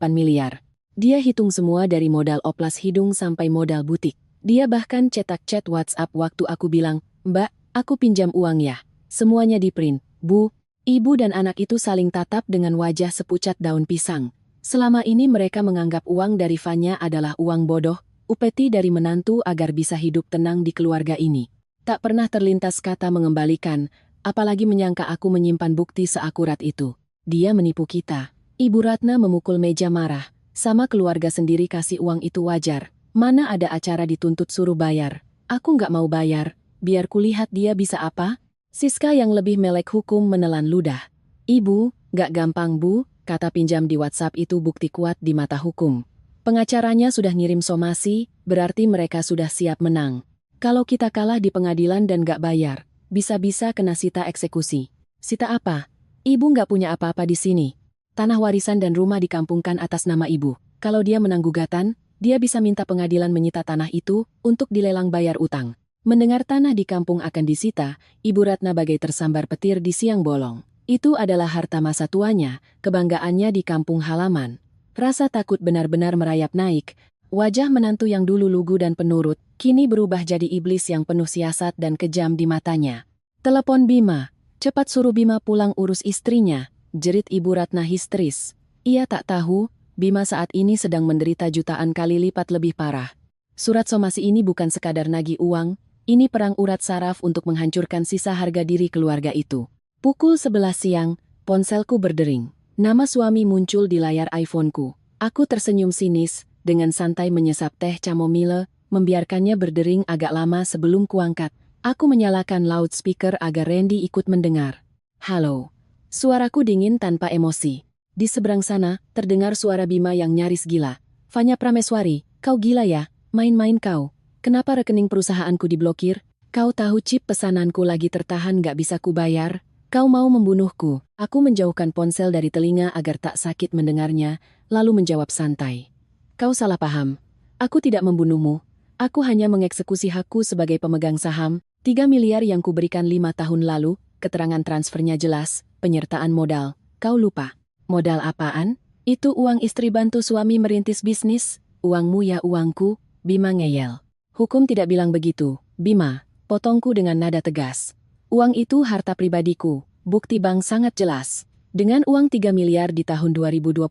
miliar. Dia hitung semua dari modal oplas hidung sampai modal butik. Dia bahkan cetak chat WhatsApp waktu aku bilang, Mbak, aku pinjam uang ya. Semuanya di print. Bu, ibu dan anak itu saling tatap dengan wajah sepucat daun pisang. Selama ini mereka menganggap uang dari Fanya adalah uang bodoh, upeti dari menantu agar bisa hidup tenang di keluarga ini. Tak pernah terlintas kata mengembalikan, apalagi menyangka aku menyimpan bukti seakurat itu. Dia menipu kita. Ibu Ratna memukul meja marah. Sama keluarga sendiri kasih uang itu wajar. Mana ada acara dituntut suruh bayar. Aku nggak mau bayar. Biar kulihat dia bisa apa. Siska yang lebih melek hukum menelan ludah. Ibu, nggak gampang bu, kata pinjam di WhatsApp itu bukti kuat di mata hukum. Pengacaranya sudah ngirim somasi, berarti mereka sudah siap menang. Kalau kita kalah di pengadilan dan gak bayar, bisa-bisa kena sita eksekusi. Sita apa? Ibu gak punya apa-apa di sini. Tanah warisan dan rumah dikampungkan atas nama ibu. Kalau dia menang gugatan, dia bisa minta pengadilan menyita tanah itu untuk dilelang bayar utang. Mendengar tanah di kampung akan disita, Ibu Ratna bagai tersambar petir di siang bolong. Itu adalah harta masa tuanya, kebanggaannya di kampung halaman. Rasa takut benar-benar merayap naik. Wajah menantu yang dulu lugu dan penurut, kini berubah jadi iblis yang penuh siasat dan kejam di matanya. Telepon Bima. Cepat suruh Bima pulang urus istrinya, jerit Ibu Ratna histeris. Ia tak tahu, Bima saat ini sedang menderita jutaan kali lipat lebih parah. Surat somasi ini bukan sekadar nagih uang, ini perang urat saraf untuk menghancurkan sisa harga diri keluarga itu. Pukul 11 siang, ponselku berdering. Nama suami muncul di layar iPhoneku. Aku tersenyum sinis, dengan santai menyesap teh chamomile, membiarkannya berdering agak lama sebelum kuangkat. Aku menyalakan loudspeaker agar Randy ikut mendengar. Halo. Suaraku dingin tanpa emosi. Di seberang sana, terdengar suara Bima yang nyaris gila. Fanya Prameswari, kau gila ya? Main-main kau. Kenapa rekening perusahaanku diblokir? Kau tahu chip pesananku lagi tertahan gak bisa kubayar? Kau mau membunuhku. Aku menjauhkan ponsel dari telinga agar tak sakit mendengarnya, lalu menjawab santai. Kau salah paham. Aku tidak membunuhmu. Aku hanya mengeksekusi hakku sebagai pemegang saham, 3 miliar yang kuberikan 5 tahun lalu, keterangan transfernya jelas, penyertaan modal. Kau lupa. Modal apaan? Itu uang istri bantu suami merintis bisnis. Uangmu ya uangku, Bima ngeyel. Hukum tidak bilang begitu, Bima, potongku dengan nada tegas. Uang itu harta pribadiku, bukti bank sangat jelas. Dengan uang 3 miliar di tahun 2021,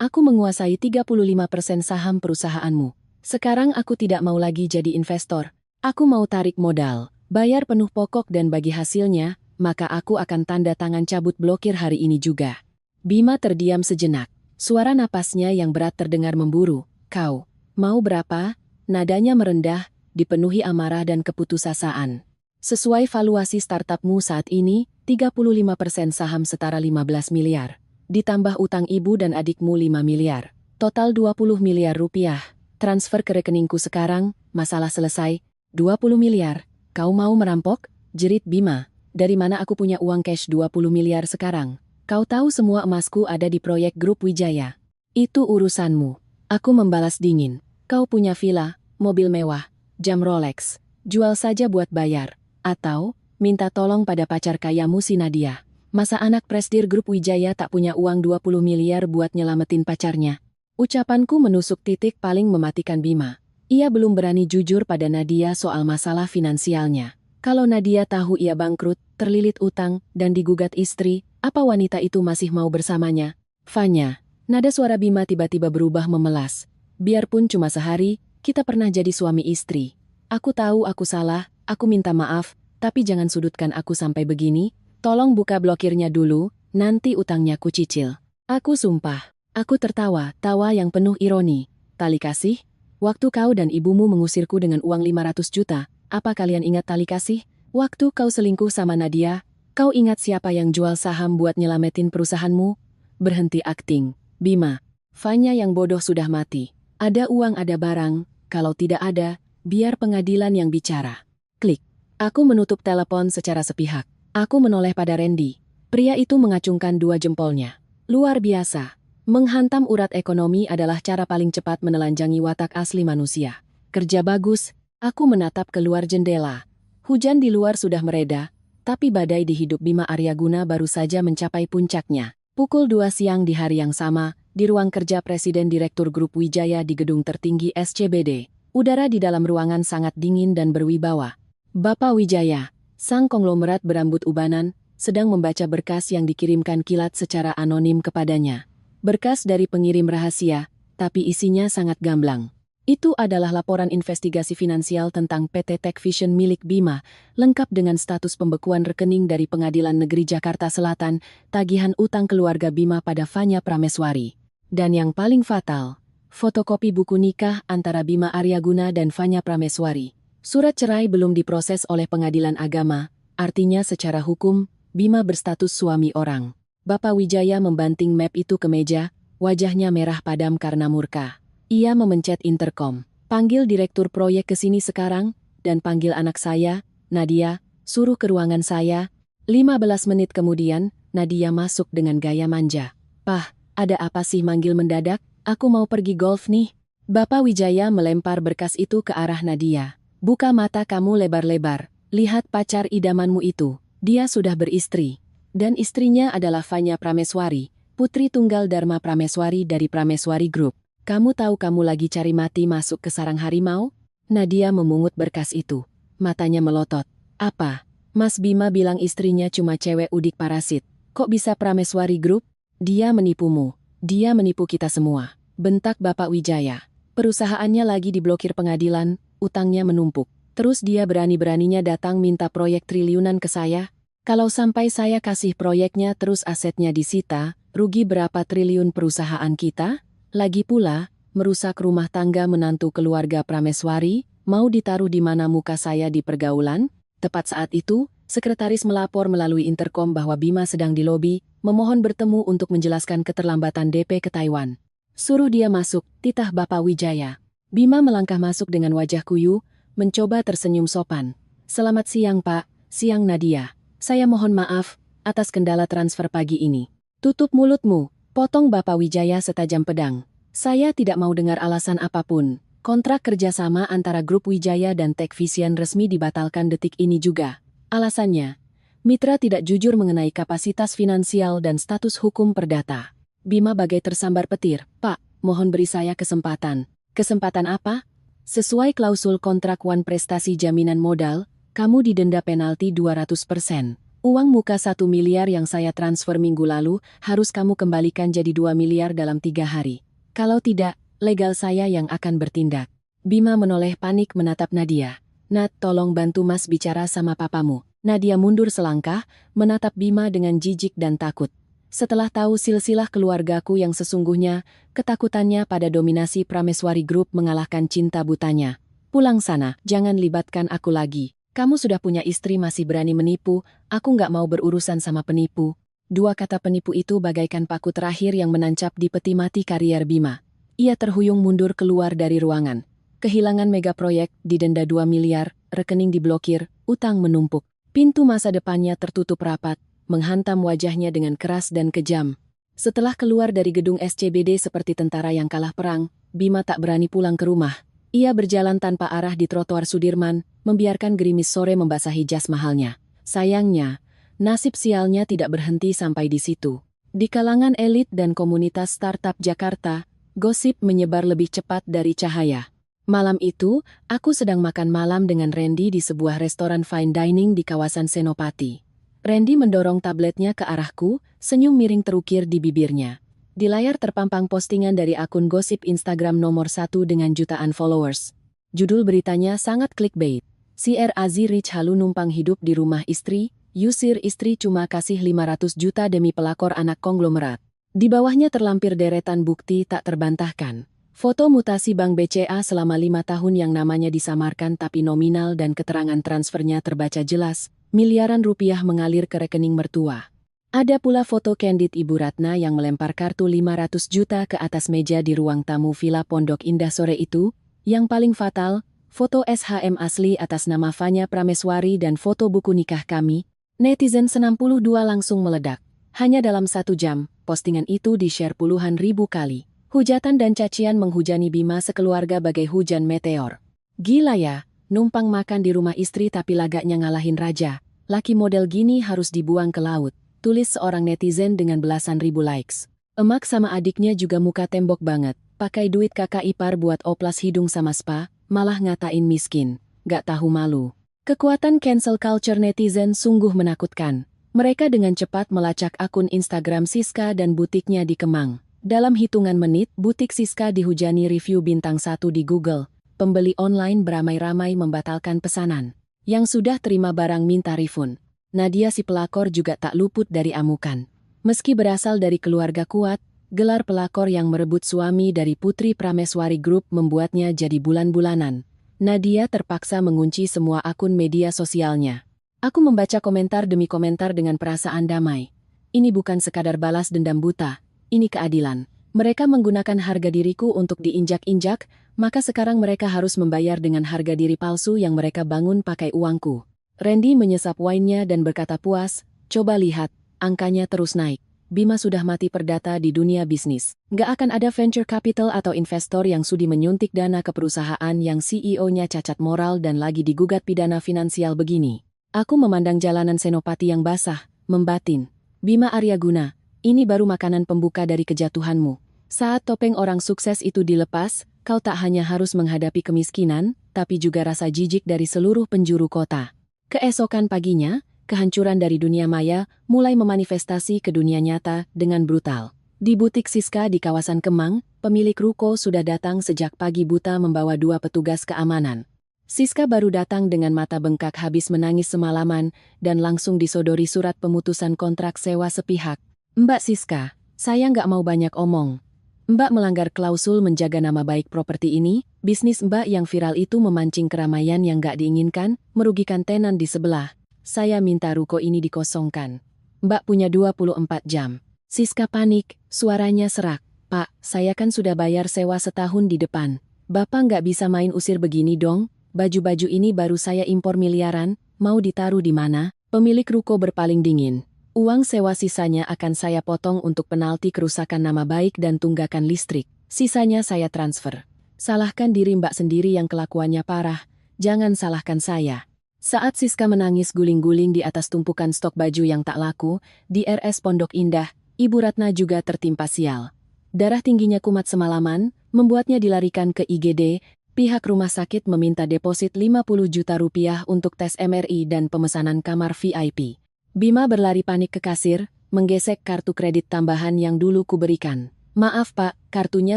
aku menguasai 35% saham perusahaanmu. Sekarang aku tidak mau lagi jadi investor. Aku mau tarik modal, bayar penuh pokok dan bagi hasilnya, maka aku akan tanda tangan cabut blokir hari ini juga. Bima terdiam sejenak. Suara napasnya yang berat terdengar memburu. Kau, mau berapa? Nadanya merendah, dipenuhi amarah dan keputusasaan. Sesuai valuasi startupmu saat ini, 35% saham setara 15 miliar. Ditambah utang ibu dan adikmu 5 miliar. Total 20 miliar rupiah. Transfer ke rekeningku sekarang, masalah selesai. 20 miliar. Kau mau merampok? Jerit Bima. Dari mana aku punya uang cash 20 miliar sekarang? Kau tahu semua emasku ada di proyek grup Wijaya. Itu urusanmu. Aku membalas dingin. Kau punya villa, mobil mewah, jam Rolex. Jual saja buat bayar. Atau, minta tolong pada pacar kayamu si Nadia. Masa anak presidir grup Wijaya tak punya uang 20 miliar buat nyelamatin pacarnya? Ucapanku menusuk titik paling mematikan Bima. Ia belum berani jujur pada Nadia soal masalah finansialnya. Kalau Nadia tahu ia bangkrut, terlilit utang, dan digugat istri, apa wanita itu masih mau bersamanya? Fanya, nada suara Bima tiba-tiba berubah memelas. Biarpun cuma sehari, kita pernah jadi suami istri. Aku tahu aku salah, aku minta maaf, tapi jangan sudutkan aku sampai begini. Tolong buka blokirnya dulu, nanti utangnya ku cicil. Aku sumpah. Aku tertawa, tawa yang penuh ironi. Tali kasih? Waktu kau dan ibumu mengusirku dengan uang 500 juta, apa kalian ingat tali kasih? Waktu kau selingkuh sama Nadia, kau ingat siapa yang jual saham buat nyelamatin perusahaanmu? Berhenti akting, Bima. Fanya yang bodoh sudah mati. Ada uang ada barang, kalau tidak ada, biar pengadilan yang bicara. Klik. Aku menutup telepon secara sepihak. Aku menoleh pada Randy. Pria itu mengacungkan 2 jempolnya. Luar biasa. Menghantam urat ekonomi adalah cara paling cepat menelanjangi watak asli manusia. Kerja bagus. Aku menatap keluar jendela. Hujan di luar sudah mereda, tapi badai di hidup Bima Aryaguna baru saja mencapai puncaknya. Pukul 2 siang di hari yang sama, di ruang kerja Presiden Direktur Grup Wijaya di gedung tertinggi SCBD. Udara di dalam ruangan sangat dingin dan berwibawa. Bapak Wijaya, sang konglomerat berambut ubanan, sedang membaca berkas yang dikirimkan Kilat secara anonim kepadanya. Berkas dari pengirim rahasia, tapi isinya sangat gamblang. Itu adalah laporan investigasi finansial tentang PT Tech Vision milik Bima, lengkap dengan status pembekuan rekening dari Pengadilan Negeri Jakarta Selatan, tagihan utang keluarga Bima pada Fanya Prameswari. Dan yang paling fatal, fotokopi buku nikah antara Bima Aryaguna dan Fanya Prameswari. Surat cerai belum diproses oleh Pengadilan Agama, artinya secara hukum, Bima berstatus suami orang. Bapak Wijaya membanting map itu ke meja, wajahnya merah padam karena murka. Ia memencet interkom. Panggil direktur proyek ke sini sekarang, dan panggil anak saya, Nadia, suruh ke ruangan saya. 15 menit kemudian, Nadia masuk dengan gaya manja. Pah, ada apa sih manggil mendadak? Aku mau pergi golf nih. Bapak Wijaya melempar berkas itu ke arah Nadia. Buka mata kamu lebar-lebar, lihat pacar idamanmu itu. Dia sudah beristri. Dan istrinya adalah Fanya Prameswari, putri tunggal Dharma Prameswari dari Prameswari Group. Kamu tahu kamu lagi cari mati masuk ke sarang harimau? Nadia memungut berkas itu. Matanya melotot. Apa? Mas Bima bilang istrinya cuma cewek udik parasit. Kok bisa Prameswari Group? Dia menipumu. Dia menipu kita semua. Bentak Bapak Wijaya. Perusahaannya lagi diblokir pengadilan, utangnya menumpuk. Terus dia berani-beraninya datang minta proyek triliunan ke saya. Kalau sampai saya kasih proyeknya terus asetnya disita, rugi berapa triliun perusahaan kita? Lagi pula, merusak rumah tangga menantu keluarga Prameswari, mau ditaruh di mana muka saya di pergaulan? Tepat saat itu, sekretaris melapor melalui interkom bahwa Bima sedang di lobi, memohon bertemu untuk menjelaskan keterlambatan DP ke Taiwan. Suruh dia masuk, titah Bapak Wijaya. Bima melangkah masuk dengan wajah kuyu, mencoba tersenyum sopan. Selamat siang Pak, siang Nadia. Saya mohon maaf, atas kendala transfer pagi ini. Tutup mulutmu. Potong Bapak Wijaya setajam pedang. Saya tidak mau dengar alasan apapun. Kontrak kerjasama antara Grup Wijaya dan Techvision resmi dibatalkan detik ini juga. Alasannya, mitra tidak jujur mengenai kapasitas finansial dan status hukum perdata. Bima bagai tersambar petir. Pak, mohon beri saya kesempatan. Kesempatan apa? Sesuai klausul kontrak One Prestasi Jaminan Modal, kamu didenda penalti 200%. Uang muka 1 miliar yang saya transfer minggu lalu harus kamu kembalikan jadi 2 miliar dalam 3 hari. Kalau tidak, legal saya yang akan bertindak. Bima menoleh panik menatap Nadia. Nat, tolong bantu Mas bicara sama papamu. Nadia mundur selangkah, menatap Bima dengan jijik dan takut. Setelah tahu silsilah keluargaku yang sesungguhnya, ketakutannya pada dominasi Prameswari Group mengalahkan cinta butanya. Pulang sana, jangan libatkan aku lagi. Kamu sudah punya istri masih berani menipu, aku nggak mau berurusan sama penipu. Dua kata penipu itu bagaikan paku terakhir yang menancap di peti mati karier Bima. Ia terhuyung mundur keluar dari ruangan. Kehilangan mega proyek, didenda 2 miliar, rekening diblokir, utang menumpuk. Pintu masa depannya tertutup rapat, menghantam wajahnya dengan keras dan kejam. Setelah keluar dari gedung SCBD seperti tentara yang kalah perang, Bima tak berani pulang ke rumah. Ia berjalan tanpa arah di trotoar Sudirman, membiarkan gerimis sore membasahi jas mahalnya. Sayangnya, nasib sialnya tidak berhenti sampai di situ. Di kalangan elit dan komunitas startup Jakarta, gosip menyebar lebih cepat dari cahaya. Malam itu, aku sedang makan malam dengan Randy di sebuah restoran fine dining di kawasan Senopati. Randy mendorong tabletnya ke arahku, senyum miring terukir di bibirnya. Di layar terpampang postingan dari akun gosip Instagram nomor 1 dengan jutaan followers. Judul beritanya sangat clickbait. CR Azi Rich halu numpang hidup di rumah istri, yusir istri cuma kasih 500 juta demi pelakor anak konglomerat. Di bawahnya terlampir deretan bukti tak terbantahkan. Foto mutasi Bank BCA selama 5 tahun yang namanya disamarkan tapi nominal dan keterangan transfernya terbaca jelas, miliaran rupiah mengalir ke rekening mertua. Ada pula foto candid Ibu Ratna yang melempar kartu 500 juta ke atas meja di ruang tamu Villa Pondok Indah sore itu. Yang paling fatal, foto SHM asli atas nama Fanya Prameswari dan foto buku nikah kami. Netizen 62 langsung meledak. Hanya dalam 1 jam, postingan itu di-share puluhan ribu kali. Hujatan dan cacian menghujani Bima sekeluarga bagai hujan meteor. Gila ya, numpang makan di rumah istri tapi lagaknya ngalahin raja. Laki model gini harus dibuang ke laut. Tulis seorang netizen dengan belasan ribu likes. Emak sama adiknya juga muka tembok banget. Pakai duit kakak ipar buat oplas hidung sama spa, malah ngatain miskin. Gak tahu malu. Kekuatan cancel culture netizen sungguh menakutkan. Mereka dengan cepat melacak akun Instagram Siska dan butiknya di Kemang. Dalam hitungan menit, butik Siska dihujani review bintang 1 di Google. Pembeli online beramai-ramai membatalkan pesanan. Yang sudah terima barang minta refund. Nadia si pelakor juga tak luput dari amukan. Meski berasal dari keluarga kuat, gelar pelakor yang merebut suami dari Putri Prameswari Group membuatnya jadi bulan-bulanan. Nadia terpaksa mengunci semua akun media sosialnya. Aku membaca komentar demi komentar dengan perasaan damai. Ini bukan sekadar balas dendam buta, ini keadilan. Mereka menggunakan harga diriku untuk diinjak-injak, maka sekarang mereka harus membayar dengan harga diri palsu yang mereka bangun pakai uangku. Randy menyesap wine-nya dan berkata puas, coba lihat, angkanya terus naik. Bima sudah mati perdata di dunia bisnis. Nggak akan ada venture capital atau investor yang sudi menyuntik dana ke perusahaan yang CEO-nya cacat moral dan lagi digugat pidana finansial begini. Aku memandang jalanan Senopati yang basah, membatin. Bima Aryaguna, ini baru makanan pembuka dari kejatuhanmu. Saat topeng orang sukses itu dilepas, kau tak hanya harus menghadapi kemiskinan, tapi juga rasa jijik dari seluruh penjuru kota. Keesokan paginya, kehancuran dari dunia maya mulai memanifestasi ke dunia nyata dengan brutal. Di butik Siska di kawasan Kemang, pemilik ruko sudah datang sejak pagi buta membawa 2 petugas keamanan. Siska baru datang dengan mata bengkak habis menangis semalaman dan langsung disodori surat pemutusan kontrak sewa sepihak. Mbak Siska, saya nggak mau banyak omong. Mbak melanggar klausul menjaga nama baik properti ini, bisnis Mbak yang viral itu memancing keramaian yang nggak diinginkan, merugikan tenan di sebelah. Saya minta ruko ini dikosongkan. Mbak punya 24 jam. Siska panik, suaranya serak. Pak, saya kan sudah bayar sewa setahun di depan. Bapak nggak bisa main usir begini dong, baju-baju ini baru saya impor miliaran, mau ditaruh di mana? Pemilik ruko berpaling dingin. Uang sewa sisanya akan saya potong untuk penalti kerusakan nama baik dan tunggakan listrik. Sisanya saya transfer. Salahkan diri Mbak sendiri yang kelakuannya parah, jangan salahkan saya. Saat Siska menangis guling-guling di atas tumpukan stok baju yang tak laku, di RS Pondok Indah, Ibu Ratna juga tertimpa sial. Darah tingginya kumat semalaman, membuatnya dilarikan ke IGD. Pihak rumah sakit meminta deposit 50 juta rupiah untuk tes MRI dan pemesanan kamar VIP. Bima berlari panik ke kasir, menggesek kartu kredit tambahan yang dulu kuberikan. Maaf Pak, kartunya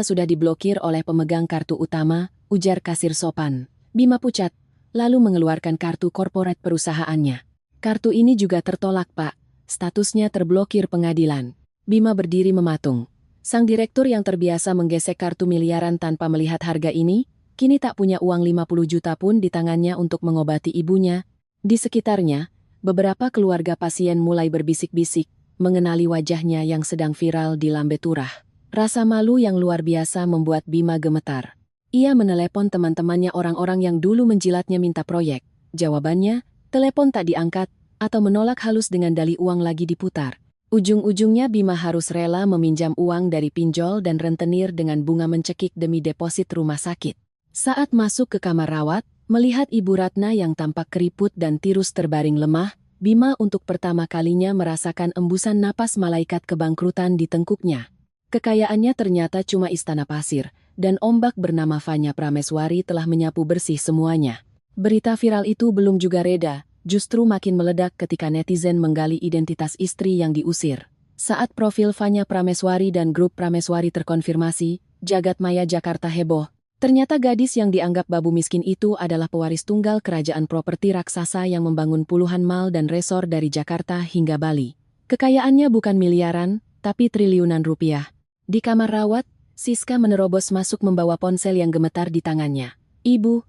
sudah diblokir oleh pemegang kartu utama, ujar kasir sopan. Bima pucat, lalu mengeluarkan kartu korporat perusahaannya. Kartu ini juga tertolak Pak, statusnya terblokir pengadilan. Bima berdiri mematung. Sang direktur yang terbiasa menggesek kartu miliaran tanpa melihat harga ini, kini tak punya uang 50 juta pun di tangannya untuk mengobati ibunya. Di sekitarnya, beberapa keluarga pasien mulai berbisik-bisik, mengenali wajahnya yang sedang viral di Lambe Turah. Rasa malu yang luar biasa membuat Bima gemetar. Ia menelepon teman-temannya orang-orang yang dulu menjilatnya minta proyek. Jawabannya, telepon tak diangkat, atau menolak halus dengan dalih uang lagi diputar. Ujung-ujungnya Bima harus rela meminjam uang dari pinjol dan rentenir dengan bunga mencekik demi deposit rumah sakit. Saat masuk ke kamar rawat, melihat Ibu Ratna yang tampak keriput dan tirus terbaring lemah, Bima untuk pertama kalinya merasakan embusan napas malaikat kebangkrutan di tengkuknya. Kekayaannya ternyata cuma istana pasir, dan ombak bernama Fanya Prameswari telah menyapu bersih semuanya. Berita viral itu belum juga reda, justru makin meledak ketika netizen menggali identitas istri yang diusir. Saat profil Fanya Prameswari dan grup Prameswari terkonfirmasi, jagat maya Jakarta heboh. Ternyata gadis yang dianggap babu miskin itu adalah pewaris tunggal kerajaan properti raksasa yang membangun puluhan mal dan resor dari Jakarta hingga Bali. Kekayaannya bukan miliaran, tapi triliunan rupiah. Di kamar rawat, Siska menerobos masuk membawa ponsel yang gemetar di tangannya. Ibu,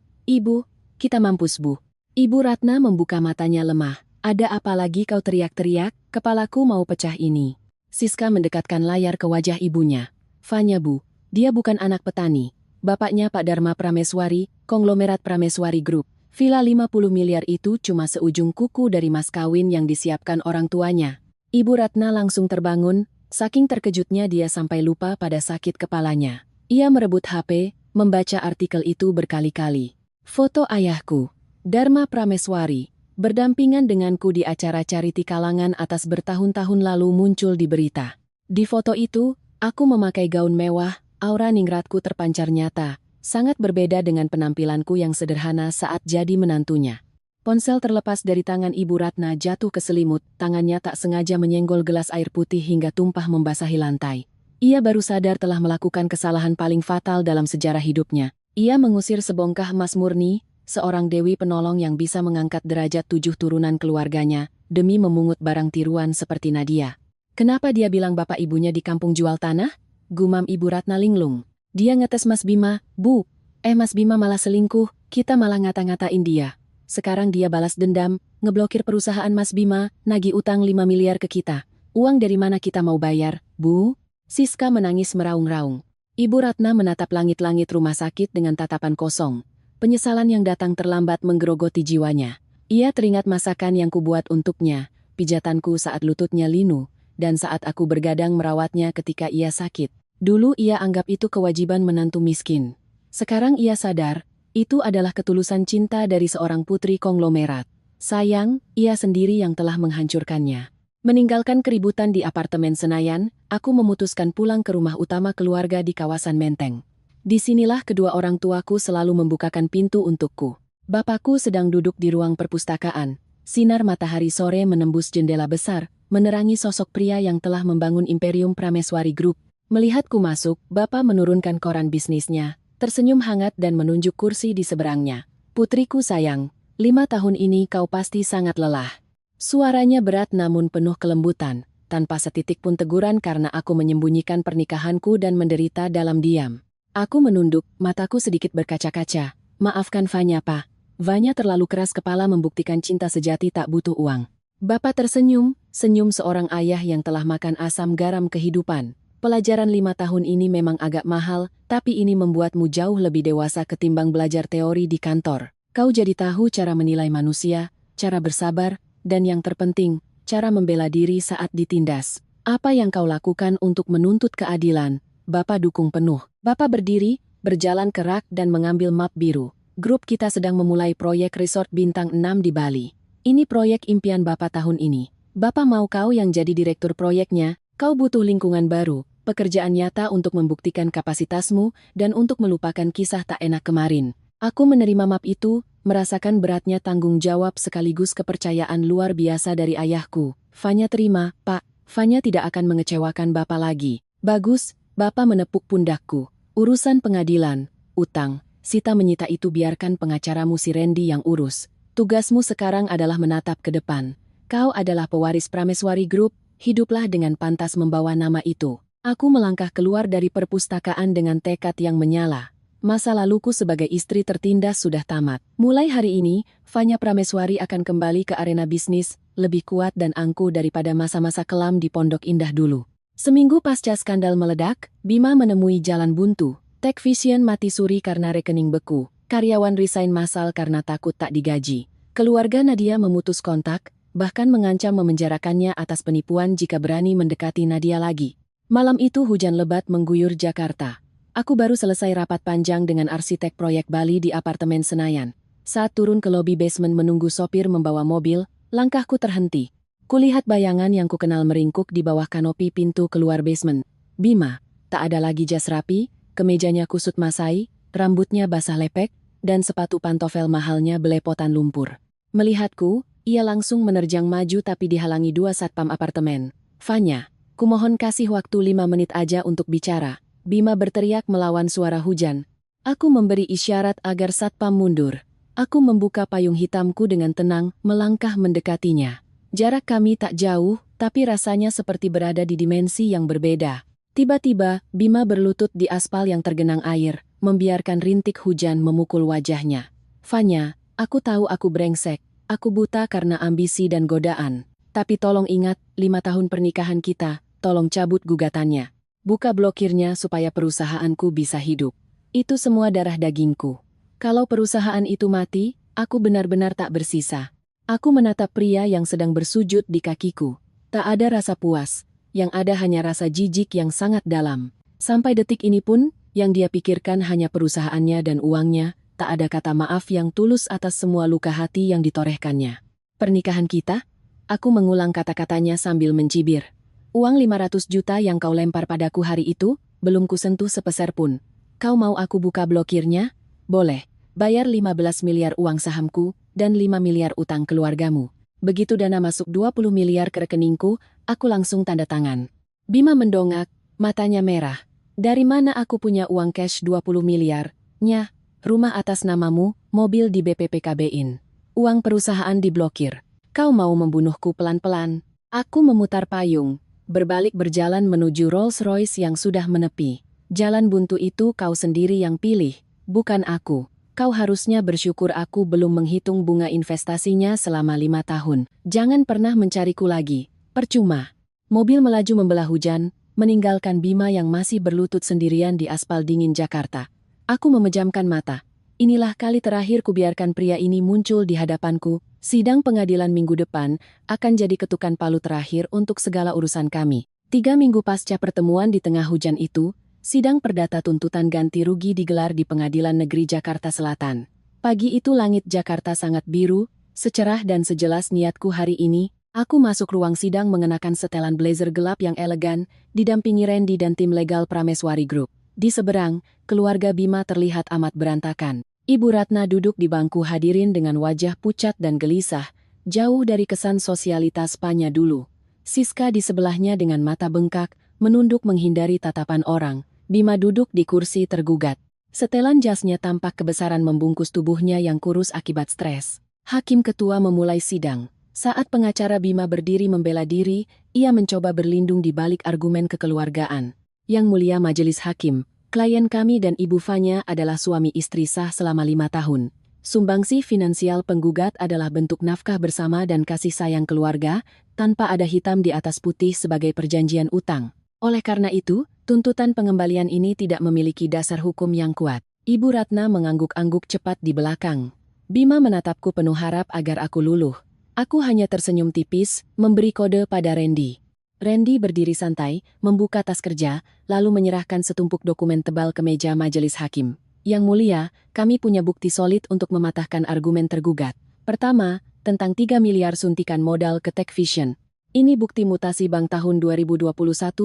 kita mampus Bu. Ibu Ratna membuka matanya lemah. Ada apa lagi kau teriak-teriak? Kepalaku mau pecah ini. Siska mendekatkan layar ke wajah ibunya. Fanya Bu, dia bukan anak petani. Bapaknya Pak Dharma Prameswari, konglomerat Prameswari Group. Villa 50 miliar itu cuma seujung kuku dari mas kawin yang disiapkan orang tuanya. Ibu Ratna langsung terbangun, saking terkejutnya dia sampai lupa pada sakit kepalanya. Ia merebut HP, membaca artikel itu berkali-kali. Foto ayahku, Dharma Prameswari, berdampingan denganku di acara cariti kalangan atas bertahun-tahun lalu muncul di berita. Di foto itu, aku memakai gaun mewah, aura ningratku terpancar nyata, sangat berbeda dengan penampilanku yang sederhana saat jadi menantunya. Ponsel terlepas dari tangan Ibu Ratna jatuh ke selimut, tangannya tak sengaja menyenggol gelas air putih hingga tumpah membasahi lantai. Ia baru sadar telah melakukan kesalahan paling fatal dalam sejarah hidupnya. Ia mengusir sebongkah emas murni, seorang dewi penolong yang bisa mengangkat derajat 7 turunan keluarganya, demi memungut barang tiruan seperti Nadia. Kenapa dia bilang bapak ibunya di kampung jual tanah? Gumam Ibu Ratna linglung. Dia ngetes Mas Bima, Bu. Mas Bima malah selingkuh, kita malah ngata-ngatain dia. Sekarang dia balas dendam, ngeblokir perusahaan Mas Bima, nagih utang 5 miliar ke kita. Uang dari mana kita mau bayar, Bu? Siska menangis meraung-raung. Ibu Ratna menatap langit-langit rumah sakit dengan tatapan kosong. Penyesalan yang datang terlambat menggerogoti jiwanya. Ia teringat masakan yang kubuat untuknya, pijatanku saat lututnya linu, dan saat aku bergadang merawatnya ketika ia sakit. Dulu ia anggap itu kewajiban menantu miskin. Sekarang ia sadar, itu adalah ketulusan cinta dari seorang putri konglomerat. Sayang, ia sendiri yang telah menghancurkannya. Meninggalkan keributan di apartemen Senayan, aku memutuskan pulang ke rumah utama keluarga di kawasan Menteng. Disinilah kedua orang tuaku selalu membukakan pintu untukku. Bapakku sedang duduk di ruang perpustakaan. Sinar matahari sore menembus jendela besar, menerangi sosok pria yang telah membangun imperium Prameswari Group. Melihatku masuk, Bapak menurunkan koran bisnisnya, tersenyum hangat dan menunjuk kursi di seberangnya. Putriku sayang, 5 tahun ini kau pasti sangat lelah. Suaranya berat namun penuh kelembutan, tanpa setitik pun teguran karena aku menyembunyikan pernikahanku dan menderita dalam diam. Aku menunduk, mataku sedikit berkaca-kaca. Maafkan Fanya Pak. Fanya terlalu keras kepala membuktikan cinta sejati tak butuh uang. Bapak tersenyum, senyum seorang ayah yang telah makan asam garam kehidupan. Pelajaran 5 tahun ini memang agak mahal, tapi ini membuatmu jauh lebih dewasa ketimbang belajar teori di kantor. Kau jadi tahu cara menilai manusia, cara bersabar, dan yang terpenting, cara membela diri saat ditindas. Apa yang kau lakukan untuk menuntut keadilan? Bapak dukung penuh. Bapak berdiri, berjalan ke rak dan mengambil map biru. Grup kita sedang memulai proyek resort bintang 6 di Bali. Ini proyek impian Bapak tahun ini. Bapak mau kau yang jadi direktur proyeknya, kau butuh lingkungan baru, pekerjaan nyata untuk membuktikan kapasitasmu, dan untuk melupakan kisah tak enak kemarin. Aku menerima map itu, merasakan beratnya tanggung jawab sekaligus kepercayaan luar biasa dari ayahku. Fanya terima, Pak. Fanya tidak akan mengecewakan Bapak lagi. Bagus, Bapak menepuk pundakku. Urusan pengadilan, utang, sita menyita itu biarkan pengacaramu si Randy yang urus. Tugasmu sekarang adalah menatap ke depan. Kau adalah pewaris Prameswari Group, hiduplah dengan pantas membawa nama itu. Aku melangkah keluar dari perpustakaan dengan tekad yang menyala. Masa laluku sebagai istri tertindas sudah tamat. Mulai hari ini, Fanya Prameswari akan kembali ke arena bisnis, lebih kuat dan angkuh daripada masa-masa kelam di Pondok Indah dulu. Seminggu pasca skandal meledak, Bima menemui jalan buntu. Tech Vision mati suri karena rekening beku. Karyawan resign massal karena takut tak digaji. Keluarga Nadia memutus kontak, bahkan mengancam memenjarakannya atas penipuan jika berani mendekati Nadia lagi. Malam itu hujan lebat mengguyur Jakarta. Aku baru selesai rapat panjang dengan arsitek proyek Bali di apartemen Senayan. Saat turun ke lobi basement menunggu sopir membawa mobil, langkahku terhenti. Kulihat bayangan yang kukenal meringkuk di bawah kanopi pintu keluar basement. Bima, tak ada lagi jas rapi, kemejanya kusut masai, rambutnya basah lepek, dan sepatu pantofel mahalnya belepotan lumpur. Melihatku, ia langsung menerjang maju tapi dihalangi dua satpam apartemen. Fanya, kumohon kasih waktu 5 menit aja untuk bicara. Bima berteriak melawan suara hujan. Aku memberi isyarat agar satpam mundur. Aku membuka payung hitamku dengan tenang, melangkah mendekatinya. Jarak kami tak jauh, tapi rasanya seperti berada di dimensi yang berbeda. Tiba-tiba, Bima berlutut di aspal yang tergenang air, membiarkan rintik hujan memukul wajahnya. Fanya, aku tahu aku brengsek. Aku buta karena ambisi dan godaan. Tapi tolong ingat, 5 tahun pernikahan kita, tolong cabut gugatannya. Buka blokirnya supaya perusahaanku bisa hidup. Itu semua darah dagingku. Kalau perusahaan itu mati, aku benar-benar tak bersisa. Aku menatap pria yang sedang bersujud di kakiku. Tak ada rasa puas, yang ada hanya rasa jijik yang sangat dalam. Sampai detik ini pun, yang dia pikirkan hanya perusahaannya dan uangnya, tak ada kata maaf yang tulus atas semua luka hati yang ditorehkannya. Pernikahan kita? Aku mengulang kata-katanya sambil mencibir. Uang 500 juta yang kau lempar padaku hari itu, belum kusentuh sepeser pun. Kau mau aku buka blokirnya? Boleh. Bayar 15 miliar uang sahamku, dan 5 miliar utang keluargamu. Begitu dana masuk 20 miliar ke rekeningku, aku langsung tanda tangan. Bima mendongak, matanya merah. Dari mana aku punya uang cash 20 miliar? Nyah, rumah atas namamu, mobil di BPPKB-in. Uang perusahaan diblokir. Kau mau membunuhku pelan-pelan? Aku memutar payung. Berbalik berjalan menuju Rolls-Royce yang sudah menepi. Jalan buntu itu kau sendiri yang pilih, bukan aku. Kau harusnya bersyukur aku belum menghitung bunga investasinya selama 5 tahun. Jangan pernah mencariku lagi. Percuma. Mobil melaju membelah hujan, meninggalkan Bima yang masih berlutut sendirian di aspal dingin Jakarta. Aku memejamkan mata. Inilah kali terakhir kubiarkan pria ini muncul di hadapanku. Sidang pengadilan minggu depan akan jadi ketukan palu terakhir untuk segala urusan kami. 3 minggu pasca pertemuan di tengah hujan itu, sidang perdata tuntutan ganti rugi digelar di Pengadilan Negeri Jakarta Selatan. Pagi itu langit Jakarta sangat biru, secerah dan sejelas niatku hari ini. Aku masuk ruang sidang mengenakan setelan blazer gelap yang elegan, didampingi Randy dan tim legal Prameswari Group. Di seberang, keluarga Bima terlihat amat berantakan. Ibu Ratna duduk di bangku hadirin dengan wajah pucat dan gelisah, jauh dari kesan sosialitas Fanya dulu. Siska di sebelahnya dengan mata bengkak, menunduk menghindari tatapan orang. Bima duduk di kursi tergugat. Setelan jasnya tampak kebesaran membungkus tubuhnya yang kurus akibat stres. Hakim ketua memulai sidang. Saat pengacara Bima berdiri membela diri, ia mencoba berlindung di balik argumen kekeluargaan. Yang mulia majelis hakim, klien kami dan Ibu Fanya adalah suami istri sah selama 5 tahun. Sumbangsi finansial penggugat adalah bentuk nafkah bersama dan kasih sayang keluarga, tanpa ada hitam di atas putih sebagai perjanjian utang. Oleh karena itu, tuntutan pengembalian ini tidak memiliki dasar hukum yang kuat. Ibu Ratna mengangguk-angguk cepat di belakang. Bima menatapku penuh harap agar aku luluh. Aku hanya tersenyum tipis, memberi kode pada Randy. Randy berdiri santai, membuka tas kerja, lalu menyerahkan setumpuk dokumen tebal ke meja majelis hakim. Yang mulia, kami punya bukti solid untuk mematahkan argumen tergugat. Pertama, tentang 3 miliar suntikan modal ke Tech Vision. Ini bukti mutasi bank tahun 2021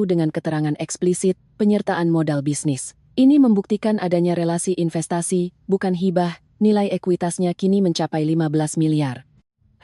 dengan keterangan eksplisit, penyertaan modal bisnis. Ini membuktikan adanya relasi investasi, bukan hibah, nilai ekuitasnya kini mencapai 15 miliar.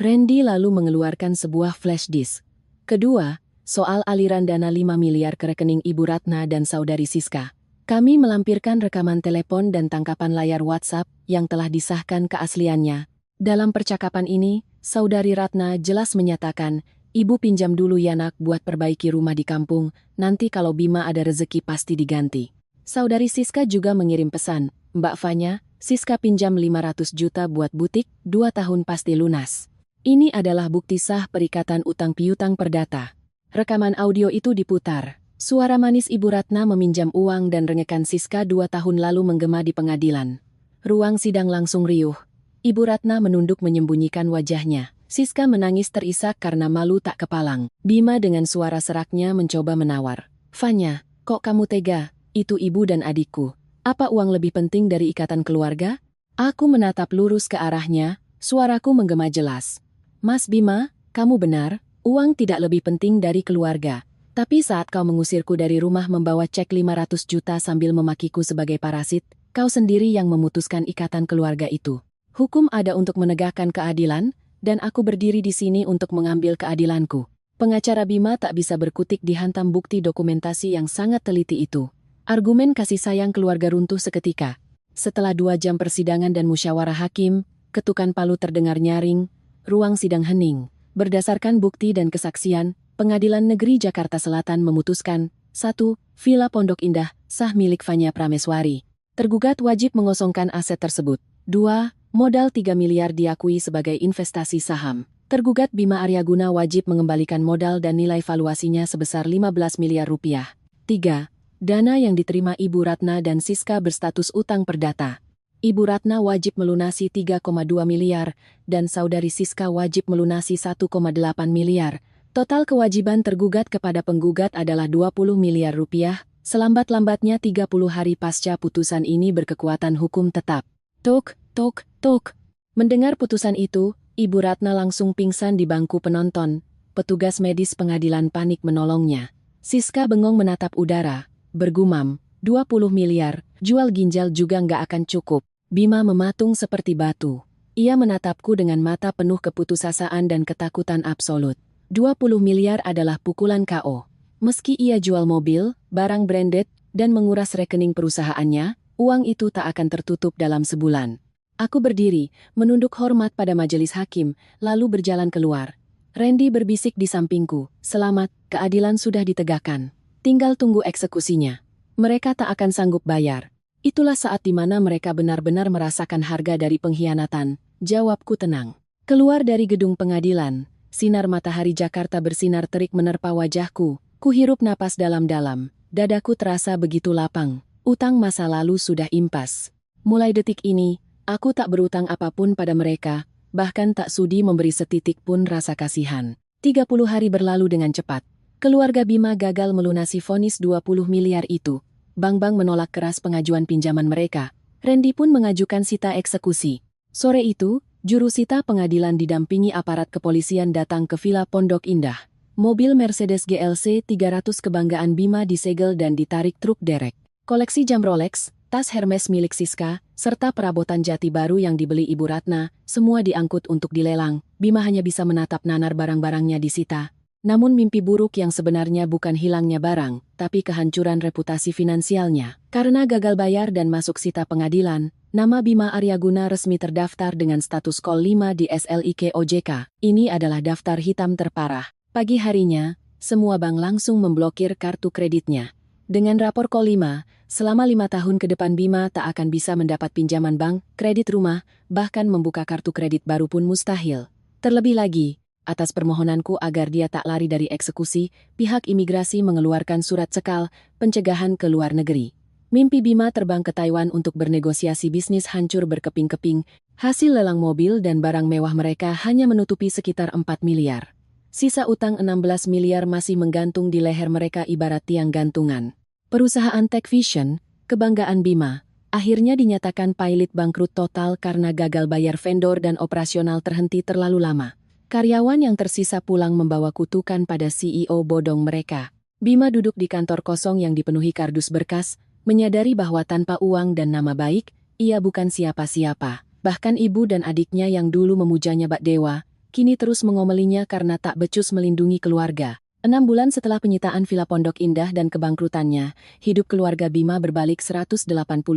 Randy lalu mengeluarkan sebuah flash disk. Kedua, soal aliran dana 5 miliar ke rekening Ibu Ratna dan saudari Siska. Kami melampirkan rekaman telepon dan tangkapan layar WhatsApp yang telah disahkan keasliannya. Dalam percakapan ini, saudari Ratna jelas menyatakan, "Ibu pinjam dulu ya nak buat perbaiki rumah di kampung, nanti kalau Bima ada rezeki pasti diganti." Saudari Siska juga mengirim pesan, "Mbak Fanya, Siska pinjam 500 juta buat butik, 2 tahun pasti lunas." Ini adalah bukti sah perikatan utang piutang perdata. Rekaman audio itu diputar. Suara manis Ibu Ratna meminjam uang dan rengekan Siska 2 tahun lalu menggema di pengadilan. Ruang sidang langsung riuh. Ibu Ratna menunduk menyembunyikan wajahnya. Siska menangis terisak karena malu tak kepalang. Bima dengan suara seraknya mencoba menawar. "Fanya, kok kamu tega? Itu ibu dan adikku. Apa uang lebih penting dari ikatan keluarga?" Aku menatap lurus ke arahnya, suaraku menggema jelas. "Mas Bima, kamu benar. Uang tidak lebih penting dari keluarga. Tapi saat kau mengusirku dari rumah membawa cek 500 juta sambil memakiku sebagai parasit, kau sendiri yang memutuskan ikatan keluarga itu. Hukum ada untuk menegakkan keadilan, dan aku berdiri di sini untuk mengambil keadilanku." Pengacara Bima tak bisa berkutik dihantam bukti dokumentasi yang sangat teliti itu. Argumen kasih sayang keluarga runtuh seketika. Setelah 2 jam persidangan dan musyawarah hakim, ketukan palu terdengar nyaring, ruang sidang hening. Berdasarkan bukti dan kesaksian, Pengadilan Negeri Jakarta Selatan memutuskan, 1. Villa Pondok Indah, sah milik Fanya Prameswari. Tergugat wajib mengosongkan aset tersebut. 2. Modal 3 miliar diakui sebagai investasi saham. Tergugat Bima Aryaguna wajib mengembalikan modal dan nilai valuasinya sebesar 15 miliar rupiah. 3. Dana yang diterima Ibu Ratna dan Siska berstatus utang perdata. Ibu Ratna wajib melunasi 3,2 miliar, dan saudari Siska wajib melunasi 1,8 miliar. Total kewajiban tergugat kepada penggugat adalah 20 miliar rupiah, selambat-lambatnya 30 hari pasca putusan ini berkekuatan hukum tetap. Tok, tok, tok. Mendengar putusan itu, Ibu Ratna langsung pingsan di bangku penonton. Petugas medis pengadilan panik menolongnya. Siska bengong menatap udara, bergumam, 20 miliar, jual ginjal juga nggak akan cukup. Bima mematung seperti batu. Ia menatapku dengan mata penuh keputusasaan dan ketakutan absolut. 20 miliar adalah pukulan KO. Meski ia jual mobil, barang branded, dan menguras rekening perusahaannya, uang itu tak akan tertutup dalam sebulan. Aku berdiri, menunduk hormat pada majelis hakim, lalu berjalan keluar. Randy berbisik di sampingku, "Selamat, keadilan sudah ditegakkan. Tinggal tunggu eksekusinya. Mereka tak akan sanggup bayar." Itulah saat di mana mereka benar-benar merasakan harga dari pengkhianatan, jawabku tenang. Keluar dari gedung pengadilan, sinar matahari Jakarta bersinar terik menerpa wajahku, kuhirup napas dalam-dalam, dadaku terasa begitu lapang, utang masa lalu sudah impas. Mulai detik ini, aku tak berutang apapun pada mereka, bahkan tak sudi memberi setitik pun rasa kasihan. 30 hari berlalu dengan cepat. Keluarga Bima gagal melunasi vonis 20 miliar itu. Bank-bank menolak keras pengajuan pinjaman mereka. Randy pun mengajukan sita eksekusi. Sore itu, juru sita pengadilan didampingi aparat kepolisian datang ke Villa Pondok Indah. Mobil Mercedes GLC 300 kebanggaan Bima disegel dan ditarik truk derek. Koleksi jam Rolex, tas Hermes milik Siska, serta perabotan jati baru yang dibeli Ibu Ratna, semua diangkut untuk dilelang. Bima hanya bisa menatap nanar barang-barangnya disita. Namun mimpi buruk yang sebenarnya bukan hilangnya barang, tapi kehancuran reputasi finansialnya. Karena gagal bayar dan masuk sita pengadilan, nama Bima Aryaguna resmi terdaftar dengan status Kol 5 di SLIK OJK. Ini adalah daftar hitam terparah. Pagi harinya, semua bank langsung memblokir kartu kreditnya. Dengan rapor Kol 5, selama 5 tahun ke depan Bima tak akan bisa mendapat pinjaman bank, kredit rumah, bahkan membuka kartu kredit baru pun mustahil. Terlebih lagi, atas permohonanku agar dia tak lari dari eksekusi, pihak imigrasi mengeluarkan surat cekal, pencegahan ke luar negeri. Mimpi Bima terbang ke Taiwan untuk bernegosiasi bisnis hancur berkeping-keping, hasil lelang mobil dan barang mewah mereka hanya menutupi sekitar 4 miliar. Sisa utang 16 miliar masih menggantung di leher mereka ibarat tiang gantungan. Perusahaan Tech Vision, kebanggaan Bima, akhirnya dinyatakan pilot bangkrut total karena gagal bayar vendor dan operasional terhenti terlalu lama. Karyawan yang tersisa pulang membawa kutukan pada CEO bodong mereka. Bima duduk di kantor kosong yang dipenuhi kardus berkas, menyadari bahwa tanpa uang dan nama baik, ia bukan siapa-siapa. Bahkan ibu dan adiknya yang dulu memujanya bak dewa, kini terus mengomelinya karena tak becus melindungi keluarga. 6 bulan setelah penyitaan Villa Pondok Indah dan kebangkrutannya, hidup keluarga Bima berbalik 180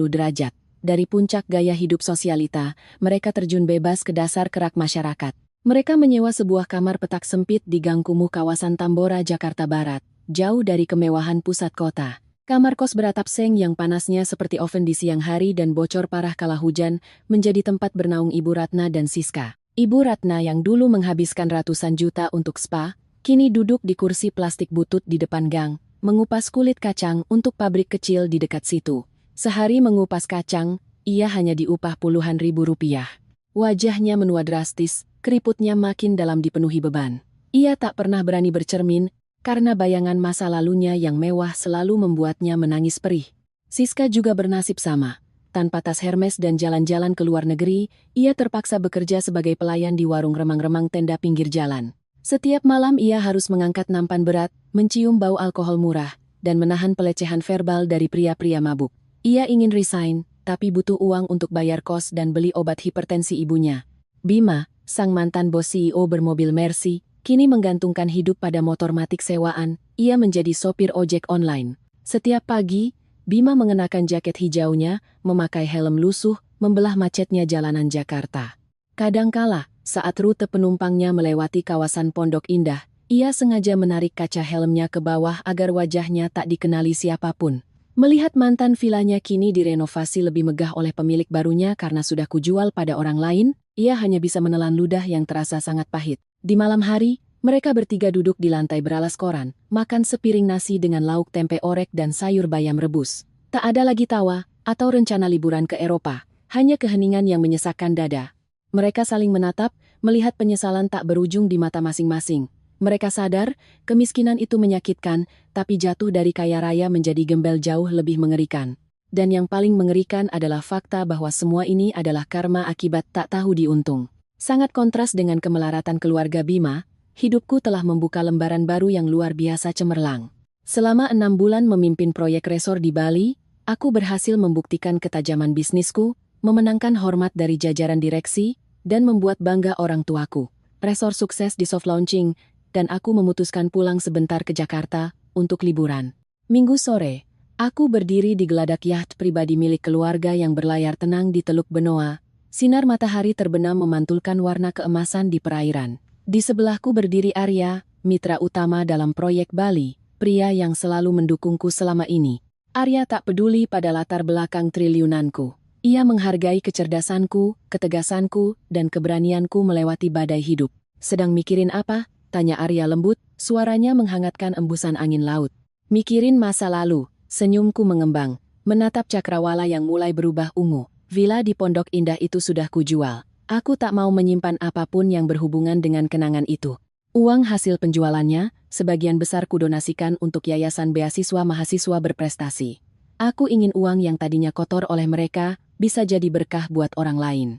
derajat. Dari puncak gaya hidup sosialita, mereka terjun bebas ke dasar kerak masyarakat. Mereka menyewa sebuah kamar petak sempit di Gang Kumuh kawasan Tambora, Jakarta Barat, jauh dari kemewahan pusat kota. Kamar kos beratap seng yang panasnya seperti oven di siang hari dan bocor parah kala hujan, menjadi tempat bernaung Ibu Ratna dan Siska. Ibu Ratna yang dulu menghabiskan ratusan juta untuk spa, kini duduk di kursi plastik butut di depan gang, mengupas kulit kacang untuk pabrik kecil di dekat situ. Sehari mengupas kacang, ia hanya diupah puluhan ribu rupiah. Wajahnya menua drastis, keriputnya makin dalam dipenuhi beban. Ia tak pernah berani bercermin, karena bayangan masa lalunya yang mewah selalu membuatnya menangis perih. Siska juga bernasib sama. Tanpa tas Hermes dan jalan-jalan ke luar negeri, ia terpaksa bekerja sebagai pelayan di warung remang-remang tenda pinggir jalan. Setiap malam ia harus mengangkat nampan berat, mencium bau alkohol murah, dan menahan pelecehan verbal dari pria-pria mabuk. Ia ingin resign, tapi butuh uang untuk bayar kos dan beli obat hipertensi ibunya. Bima, sang mantan bos CEO bermobil Mercy, kini menggantungkan hidup pada motor matic sewaan. Ia menjadi sopir ojek online. Setiap pagi, Bima mengenakan jaket hijaunya, memakai helm lusuh, membelah macetnya jalanan Jakarta. Kadangkala, saat rute penumpangnya melewati kawasan Pondok Indah, ia sengaja menarik kaca helmnya ke bawah agar wajahnya tak dikenali siapapun. Melihat mantan vilanya kini direnovasi lebih megah oleh pemilik barunya karena sudah kujual pada orang lain, ia hanya bisa menelan ludah yang terasa sangat pahit. Di malam hari, mereka bertiga duduk di lantai beralas koran, makan sepiring nasi dengan lauk tempe orek dan sayur bayam rebus. Tak ada lagi tawa, atau rencana liburan ke Eropa, hanya keheningan yang menyesakkan dada. Mereka saling menatap, melihat penyesalan tak berujung di mata masing-masing. Mereka sadar, kemiskinan itu menyakitkan, tapi jatuh dari kaya raya menjadi gembel jauh lebih mengerikan. Dan yang paling mengerikan adalah fakta bahwa semua ini adalah karma akibat tak tahu diuntung. Sangat kontras dengan kemelaratan keluarga Bima, hidupku telah membuka lembaran baru yang luar biasa cemerlang. Selama 6 bulan memimpin proyek resor di Bali, aku berhasil membuktikan ketajaman bisnisku, memenangkan hormat dari jajaran direksi, dan membuat bangga orang tuaku. Resor sukses di soft launching, dan aku memutuskan pulang sebentar ke Jakarta untuk liburan. Minggu sore, aku berdiri di geladak yacht pribadi milik keluarga yang berlayar tenang di Teluk Benoa. Sinar matahari terbenam memantulkan warna keemasan di perairan. Di sebelahku berdiri Arya, mitra utama dalam proyek Bali, pria yang selalu mendukungku selama ini. Arya tak peduli pada latar belakang triliunanku. Ia menghargai kecerdasanku, ketegasanku, dan keberanianku melewati badai hidup. Sedang mikirin apa? Tanya Arya lembut, suaranya menghangatkan embusan angin laut. Mikirin masa lalu, senyumku mengembang, menatap cakrawala yang mulai berubah ungu. Villa di Pondok Indah itu sudah kujual. Aku tak mau menyimpan apapun yang berhubungan dengan kenangan itu. Uang hasil penjualannya, sebagian besar kudonasikan untuk yayasan beasiswa mahasiswa berprestasi. Aku ingin uang yang tadinya kotor oleh mereka, bisa jadi berkah buat orang lain.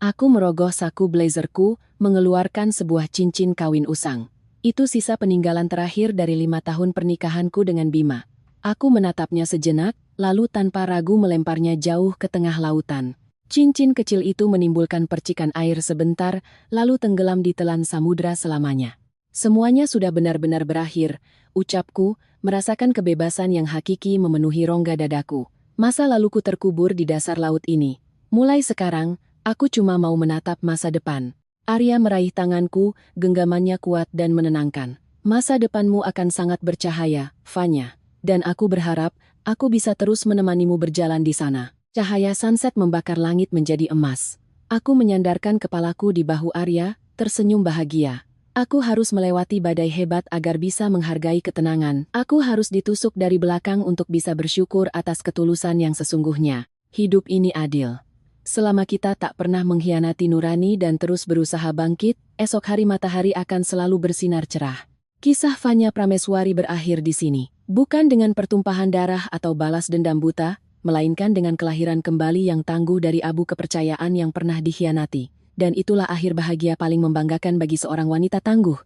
Aku merogoh saku blazerku, mengeluarkan sebuah cincin kawin usang. Itu sisa peninggalan terakhir dari 5 tahun pernikahanku dengan Bima. Aku menatapnya sejenak, lalu tanpa ragu melemparnya jauh ke tengah lautan. Cincin kecil itu menimbulkan percikan air sebentar, lalu tenggelam di telan samudra selamanya. Semuanya sudah benar-benar berakhir, ucapku, merasakan kebebasan yang hakiki memenuhi rongga dadaku. Masa laluku terkubur di dasar laut ini. Mulai sekarang, aku cuma mau menatap masa depan. Arya meraih tanganku, genggamannya kuat dan menenangkan. Masa depanmu akan sangat bercahaya, Vanya. Dan aku berharap, aku bisa terus menemanimu berjalan di sana. Cahaya sunset membakar langit menjadi emas. Aku menyandarkan kepalaku di bahu Arya, tersenyum bahagia. Aku harus melewati badai hebat agar bisa menghargai ketenangan. Aku harus ditusuk dari belakang untuk bisa bersyukur atas ketulusan yang sesungguhnya. Hidup ini adil. Selama kita tak pernah mengkhianati nurani dan terus berusaha bangkit, esok hari matahari akan selalu bersinar cerah. Kisah Fanya Prameswari berakhir di sini. Bukan dengan pertumpahan darah atau balas dendam buta, melainkan dengan kelahiran kembali yang tangguh dari abu kepercayaan yang pernah dikhianati. Dan itulah akhir bahagia paling membanggakan bagi seorang wanita tangguh.